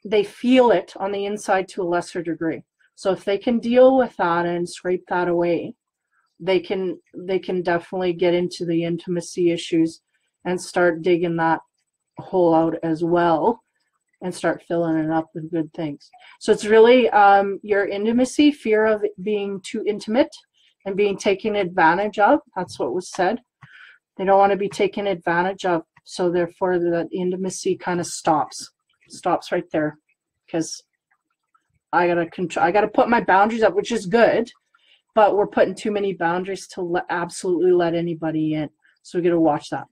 they feel it on the inside to a lesser degree. So if they can deal with that and scrape that away, they can definitely get into the intimacy issues and start digging that hole out as well and start filling it up with good things. So it's really your intimacy, fear of being too intimate and being taken advantage of. That's what was said. They don't want to be taken advantage of. So therefore the intimacy kind of stops right there, because I gotta put my boundaries up, which is good, but we're putting too many boundaries to absolutely let anybody in. So we got to watch that.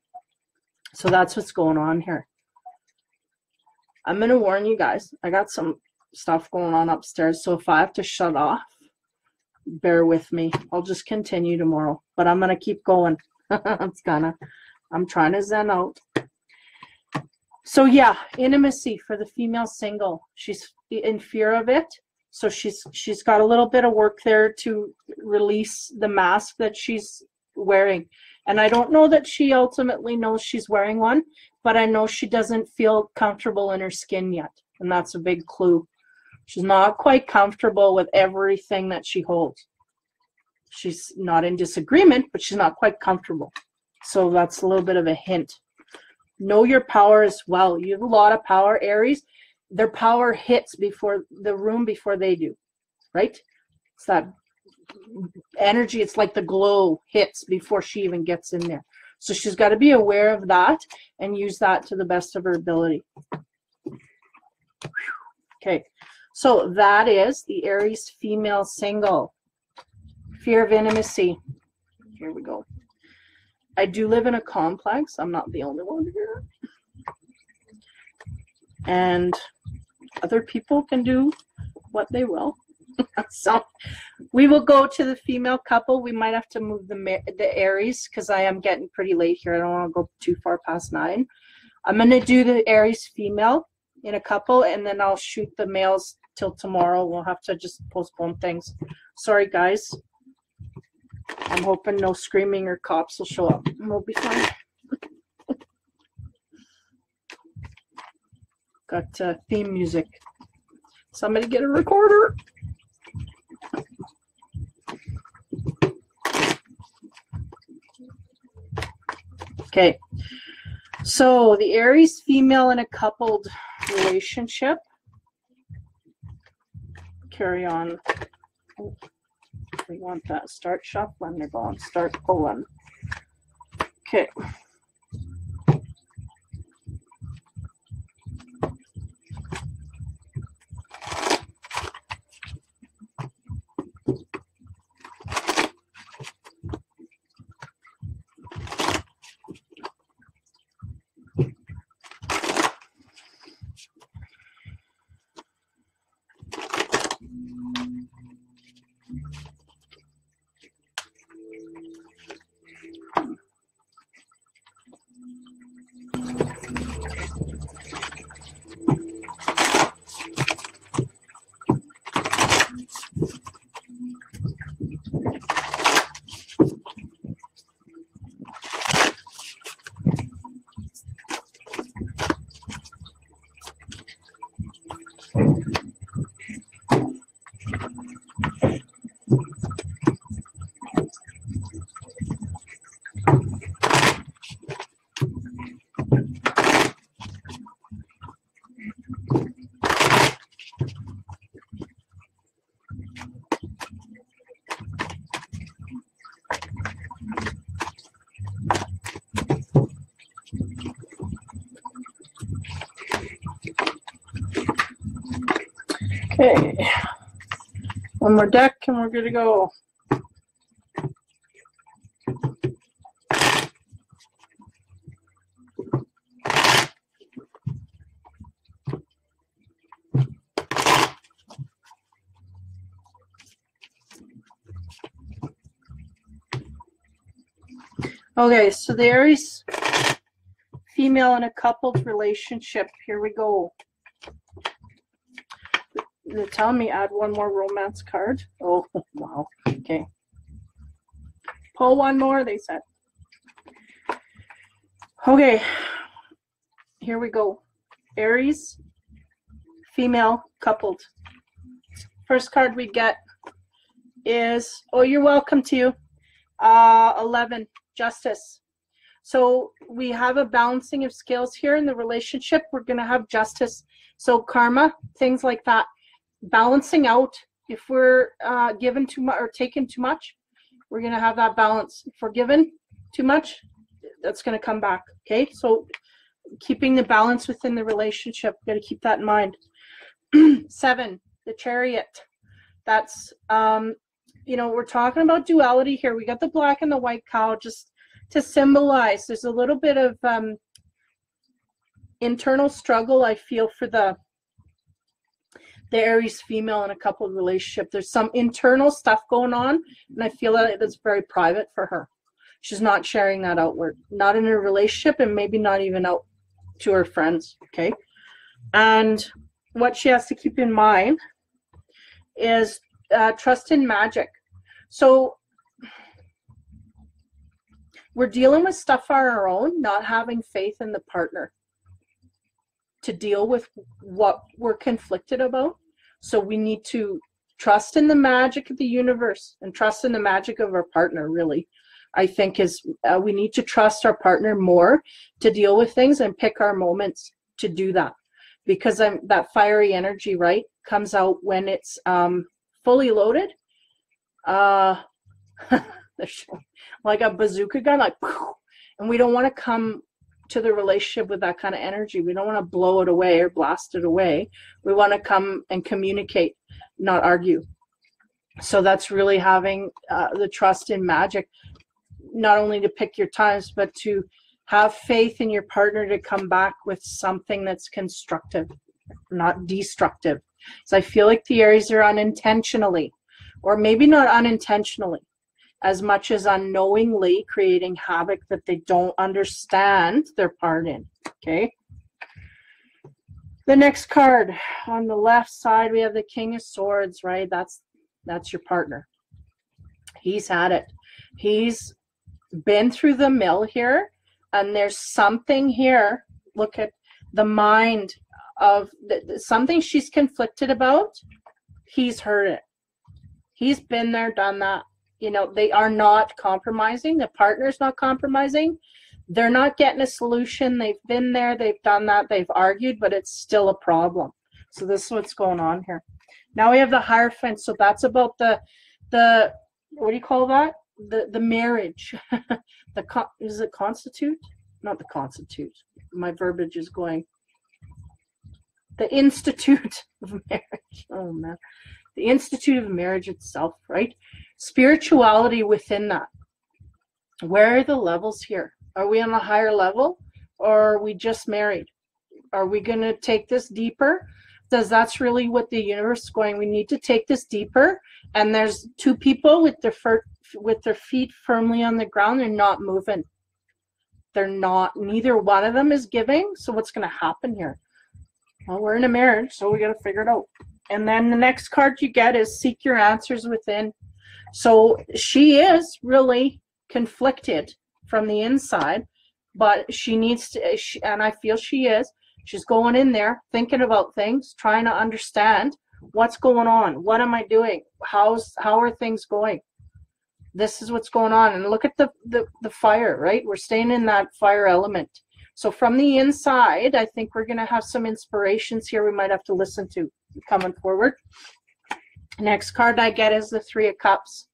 So that's what's going on here. I'm going to warn you guys, I got some stuff going on upstairs, so if I have to shut off, bear with me. I'll just continue tomorrow, but I'm going to keep going. I'm trying to zen out. So yeah, intimacy for the female single. She's in fear of it. So she's got a little bit of work there to release the mask that she's wearing. And I don't know that she ultimately knows she's wearing one, but I know she doesn't feel comfortable in her skin yet. And that's a big clue. She's not quite comfortable with everything that she holds. She's not in disagreement, but she's not quite comfortable. So that's a little bit of a hint. Know your power as well. You have a lot of power, Aries. Their power hits before the room before they do, right? It's that energy. It's like the glow hits before she even gets in there. So she's got to be aware of that and use that to the best of her ability. Okay, so that is the Aries female single. Fear of intimacy. Here we go. I do live in a complex. I'm not the only one here. And other people can do what they will. So we will go to the female couple. We might have to move the Aries because I am getting pretty late here. I don't want to go too far past 9. I'm going to do the Aries female in a couple, and then I'll shoot the males till tomorrow. We'll have to just postpone things. Sorry, guys. I'm hoping no screaming or cops will show up. We'll be fine. Got theme music. Somebody get a recorder. Okay. So the Aries female in a coupled relationship. Carry on. We want that. Start shuffling. They're going. Start pulling. Okay. Okay. One more deck and we're good to go. Okay, so the Aries female in a coupled relationship. Here we go. They're telling me add one more romance card. Oh, wow. Okay. Pull one more, they said. Okay. Here we go. Aries female coupled. First card we get is, oh, you're welcome to you. 11. Justice. So we have a balancing of scales here in the relationship. We're going to have justice. So karma, things like that. Balancing out. If we're given too much or taken too much, we're going to have that balance. If we're given too much, that's going to come back. Okay. So keeping the balance within the relationship. Got to keep that in mind. 7. The Chariot. That's, you know, we're talking about duality here. We got the black and the white cow just to symbolize. There's a little bit of internal struggle, I feel, for the Aries female in a coupled relationship. There's some internal stuff going on, and I feel that it's very private for her. She's not sharing that outward, not in a relationship, and maybe not even out to her friends, okay? And what she has to keep in mind is trust in magic. So we're dealing with stuff on our own, not having faith in the partner to deal with what we're conflicted about. So we need to trust in the magic of the universe and trust in the magic of our partner, really. I think is we need to trust our partner more to deal with things and pick our moments to do that. Because that fiery energy, right, comes out when it's fully loaded. Like a bazooka gun, like, and we don't want to come to the relationship with that kind of energy. We don't want to blow it away or blast it away. We want to come and communicate, not argue. So that's really having the trust in magic, not only to pick your times, but to have faith in your partner to come back with something that's constructive, not destructive. So I feel like the Aries are unintentionally, or maybe not unintentionally, as much as unknowingly creating havoc that they don't understand their part in, okay? The next card on the left side, we have the King of Swords, right? That's your partner. He's had it. He's been through the mill here, and there's something here. Look at the mind of something she's conflicted about. He's heard it. He's been there, done that. You know, they are not compromising. The partner's not compromising. They're not getting a solution. They've been there. They've done that. They've argued, but it's still a problem. So this is what's going on here. Now we have the Hierophant. So that's about the what do you call that? The marriage. Is it constitute? Not the constitute. My verbiage is going. The institute of marriage. Oh, man. The institute of marriage itself, right? Spirituality within that. Where are the levels here? Are we on a higher level, or are we just married? Are we going to take this deeper? Because that's really what the universe is going. We need to take this deeper. And there's two people with their feet firmly on the ground. They're not moving. They're not. Neither one of them is giving. So what's going to happen here? Well, we're in a marriage, so we got to figure it out. And then the next card you get is Seek Your Answers Within. So she is really conflicted from the inside, but she needs to, and I feel she is, she's going in there, thinking about things, trying to understand what's going on. What am I doing? How are things going? This is what's going on. And look at the fire, right? We're staying in that fire element. So from the inside, I think we're going to have some inspirations here we might have to listen to coming forward. Next card I get is the Three of Cups.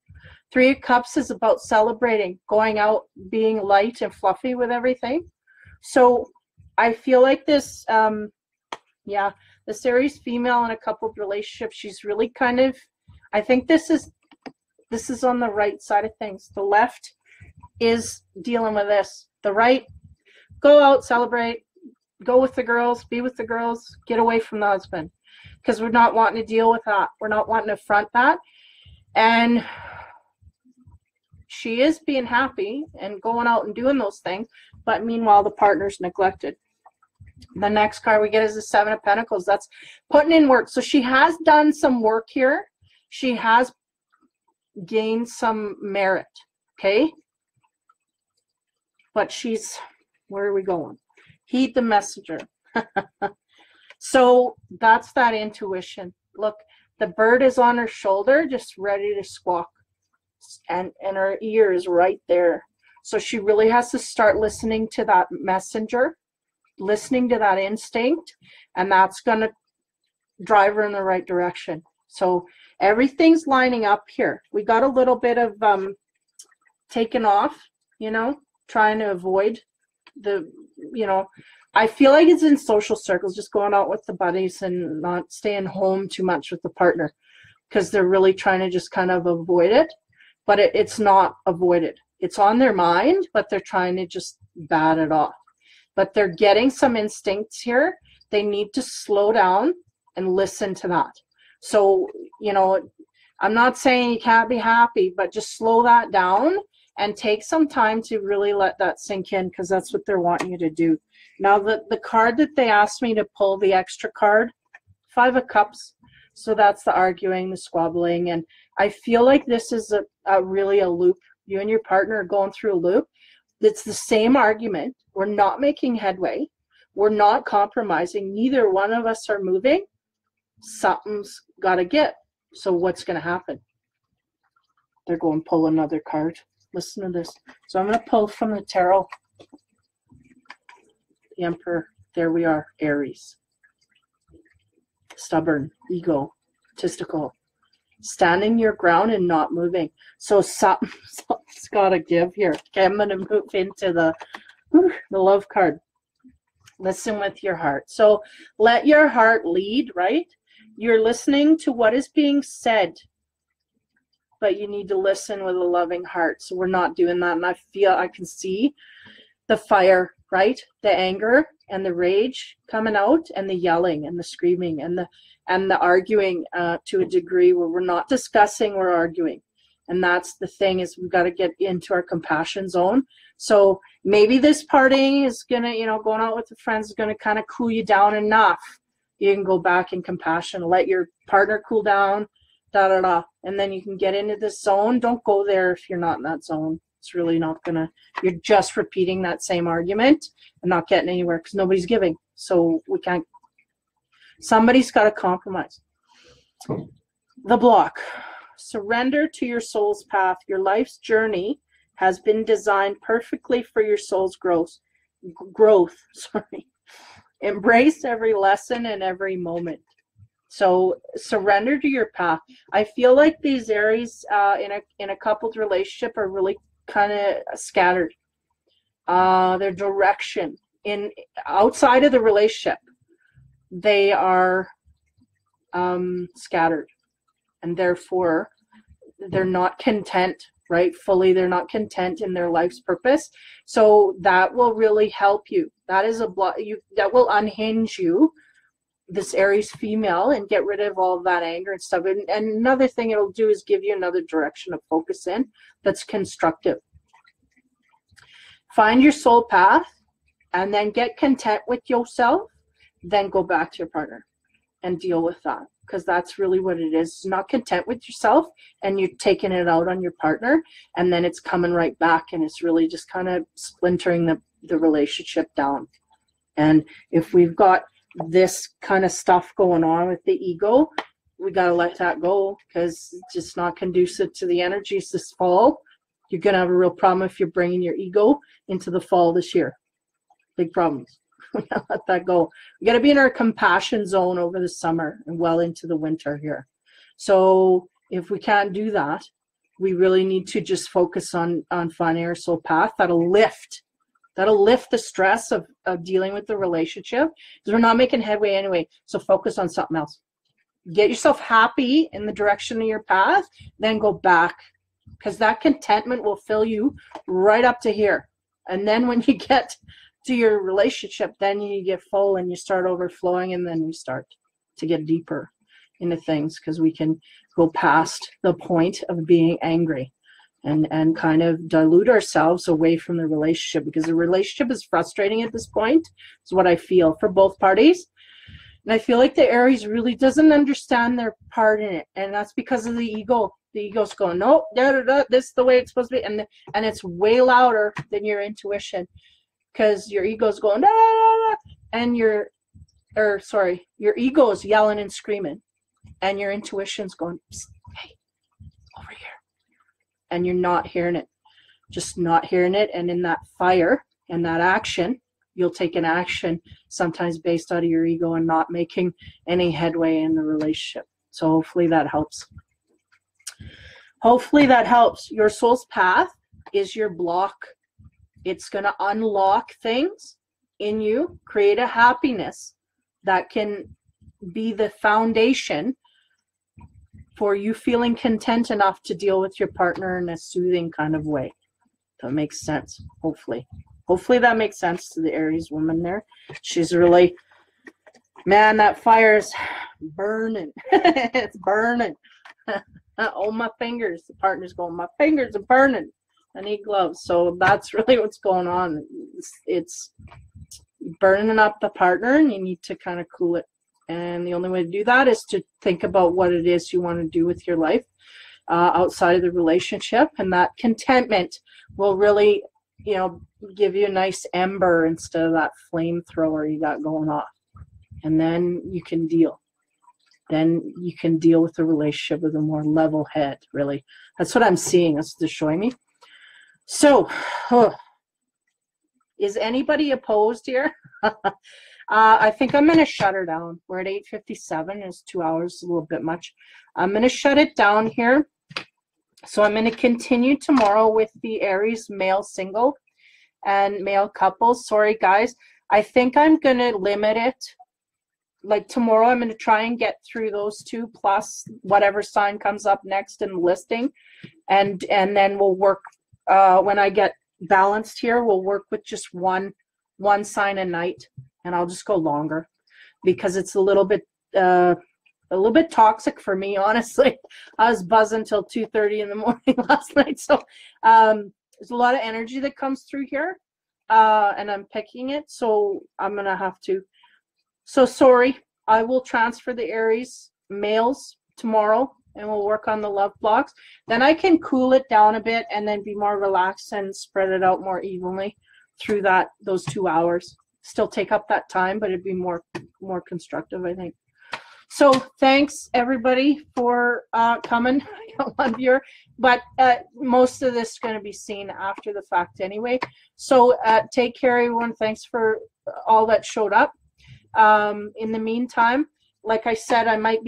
Three of Cups is about celebrating, going out, being light and fluffy with everything. So I feel like this, This Aries female in a coupled relationship, she's really kind of, I think this is on the right side of things. The left is dealing with this. The right, go out, celebrate, go with the girls, be with the girls, get away from the husband. Because we're not wanting to deal with that. We're not wanting to front that. And she is being happy and going out and doing those things, but meanwhile the partner's neglected. The next card we get is the Seven of Pentacles. That's putting in work. So she has done some work here. She has gained some merit, okay? But she's, where are we going? Heed the messenger. So that's that intuition. Look, the bird is on her shoulder, just ready to squawk. And her ear is right there. So she really has to start listening to that messenger, listening to that instinct, and that's going to drive her in the right direction. So everything's lining up here. We got a little bit of taken off, you know, trying to avoid the, you know, I feel like it's in social circles, just going out with the buddies and not staying home too much with the partner, because they're really trying to just kind of avoid it. But it's not avoided. It's on their mind, but they're trying to just bat it off. But they're getting some instincts here. They need to slow down and listen to that. So, you know, I'm not saying you can't be happy, but just slow that down and take some time to really let that sink in, because that's what they're wanting you to do. Now, the card that they asked me to pull, the extra card, Five of Cups. So that's the arguing, the squabbling, and I feel like this is really a loop. You and your partner are going through a loop. It's the same argument. We're not making headway. We're not compromising. Neither one of us are moving. Something's got to give. So what's going to happen? They're going to pull another card. Listen to this. So I'm going to pull from the tarot. The Emperor. There we are. Aries. Stubborn, egotistical, standing your ground and not moving. So something's got to give here. Okay, I'm going to move into the love card. Listen with your heart. So let your heart lead, right? You're listening to what is being said, but you need to listen with a loving heart. So we're not doing that. And I can see the fire, right? The anger and the rage coming out, and the yelling and the screaming and the arguing to a degree where we're not discussing, we're arguing. And that's the thing, is we've got to get into our compassion zone. So maybe this partying is going to, you know, going out with the friends is going to kind of cool you down enough. You can go back in compassion, let your partner cool down, and then you can get into this zone. Don't go there if you're not in that zone. It's really not going to, you're just repeating that same argument and not getting anywhere, because nobody's giving. So we can't, somebody's got to compromise. The block. Surrender to your soul's path. Your life's journey has been designed perfectly for your soul's growth. Embrace every lesson and every moment. So surrender to your path. I feel like these Aries in a coupled relationship are really kind of scattered. Their direction outside of the relationship, they are scattered, and therefore they're not content, right? Fully, they're not content in their life's purpose. So that will really help you. That is a block. That will unhinge you, this Aries female, and get rid of all of that anger and stuff. And another thing it'll do is give you another direction of focus in that's constructive. Find your soul path, and then get content with yourself. Then go back to your partner and deal with that, because that's really what it is. It's not content with yourself, and you're taking it out on your partner, and then it's coming right back, and it's really just kind of splintering the relationship down. And if we've got this kind of stuff going on with the ego, we got to let that go, because it's just not conducive to the energies this fall. You're going to have a real problem if you're bringing your ego into the fall this year. Big problems. We got to let that go. We got to be in our compassion zone over the summer and well into the winter here. So if we can't do that, we really need to just focus on finding our soul path that'll lift That'll lift the stress of dealing with the relationship, because we're not making headway anyway. So focus on something else. Get yourself happy in the direction of your path, then go back, because that contentment will fill you right up to here. And then when you get to your relationship, then you get full and you start overflowing, and then we start to get deeper into things, because we can go past the point of being angry and kind of dilute ourselves away from the relationship, because the relationship is frustrating at this point, is what I feel for both parties. And I feel like the Aries really doesn't understand their part in it, and that's because of the ego. The ego's going, nope, this is the way it's supposed to be, and it's way louder than your intuition, because your ego's going, and your ego is yelling and screaming, and your intuition's going, hey, over here, and you're not hearing it, just not hearing it. And in that fire and that action, you'll take an action sometimes based out of your ego and not making any headway in the relationship. So hopefully that helps. Hopefully that helps. Your soul's path is your block. It's going to unlock things in you, create a happiness that can be the foundation for you feeling content enough to deal with your partner in a soothing kind of way. That makes sense, hopefully. Hopefully that makes sense to the Aries woman there. She's really, man, that fire's burning. It's burning. Oh, my fingers. The partner's going, my fingers are burning. I need gloves. So that's really what's going on. It's burning up the partner, and you need to kind of cool it. And the only way to do that is to think about what it is you want to do with your life outside of the relationship. And that contentment will really, give you a nice ember instead of that flamethrower you got going off. And then you can deal. Then you can deal with the relationship with a more level head, really. That's what I'm seeing. That's what they're showing me. So, is anybody opposed here? I think I'm going to shut her down. We're at 8:57. It's 2 hours, a little bit much. I'm going to shut it down here. So I'm going to continue tomorrow with the Aries male single and male couples. Sorry, guys. I think I'm going to limit it. Like tomorrow, I'm going to try and get through those two plus whatever sign comes up next in the listing. And then we'll work, when I get balanced here, we'll work with just one sign a night. And I'll just go longer because it's a little bit toxic for me, honestly. I was buzzing till 2:30 in the morning last night. So there's a lot of energy that comes through here, and I'm picking it. So I'm going to have to. So sorry, I will transfer the Aries males tomorrow, and we'll work on the love blocks. Then I can cool it down a bit and then be more relaxed and spread it out more evenly through those 2 hours. Still take up that time, but it'd be more constructive, I think. So thanks everybody for coming. I got one viewer, but most of this is going to be seen after the fact anyway. So take care, everyone. Thanks for all that showed up. In the meantime, like I said, I might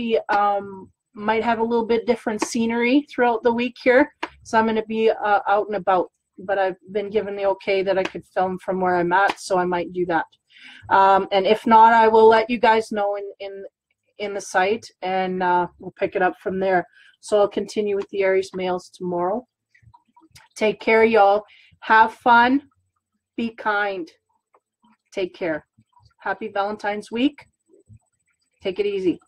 have a little bit different scenery throughout the week here, so I'm going to be out and about. But I've been given the okay that I could film from where I'm at, so I might do that. And if not, I will let you guys know in the site, and we'll pick it up from there. So I'll continue with the Aries males tomorrow. Take care, y'all. Have fun. Be kind. Take care. Happy Valentine's week. Take it easy.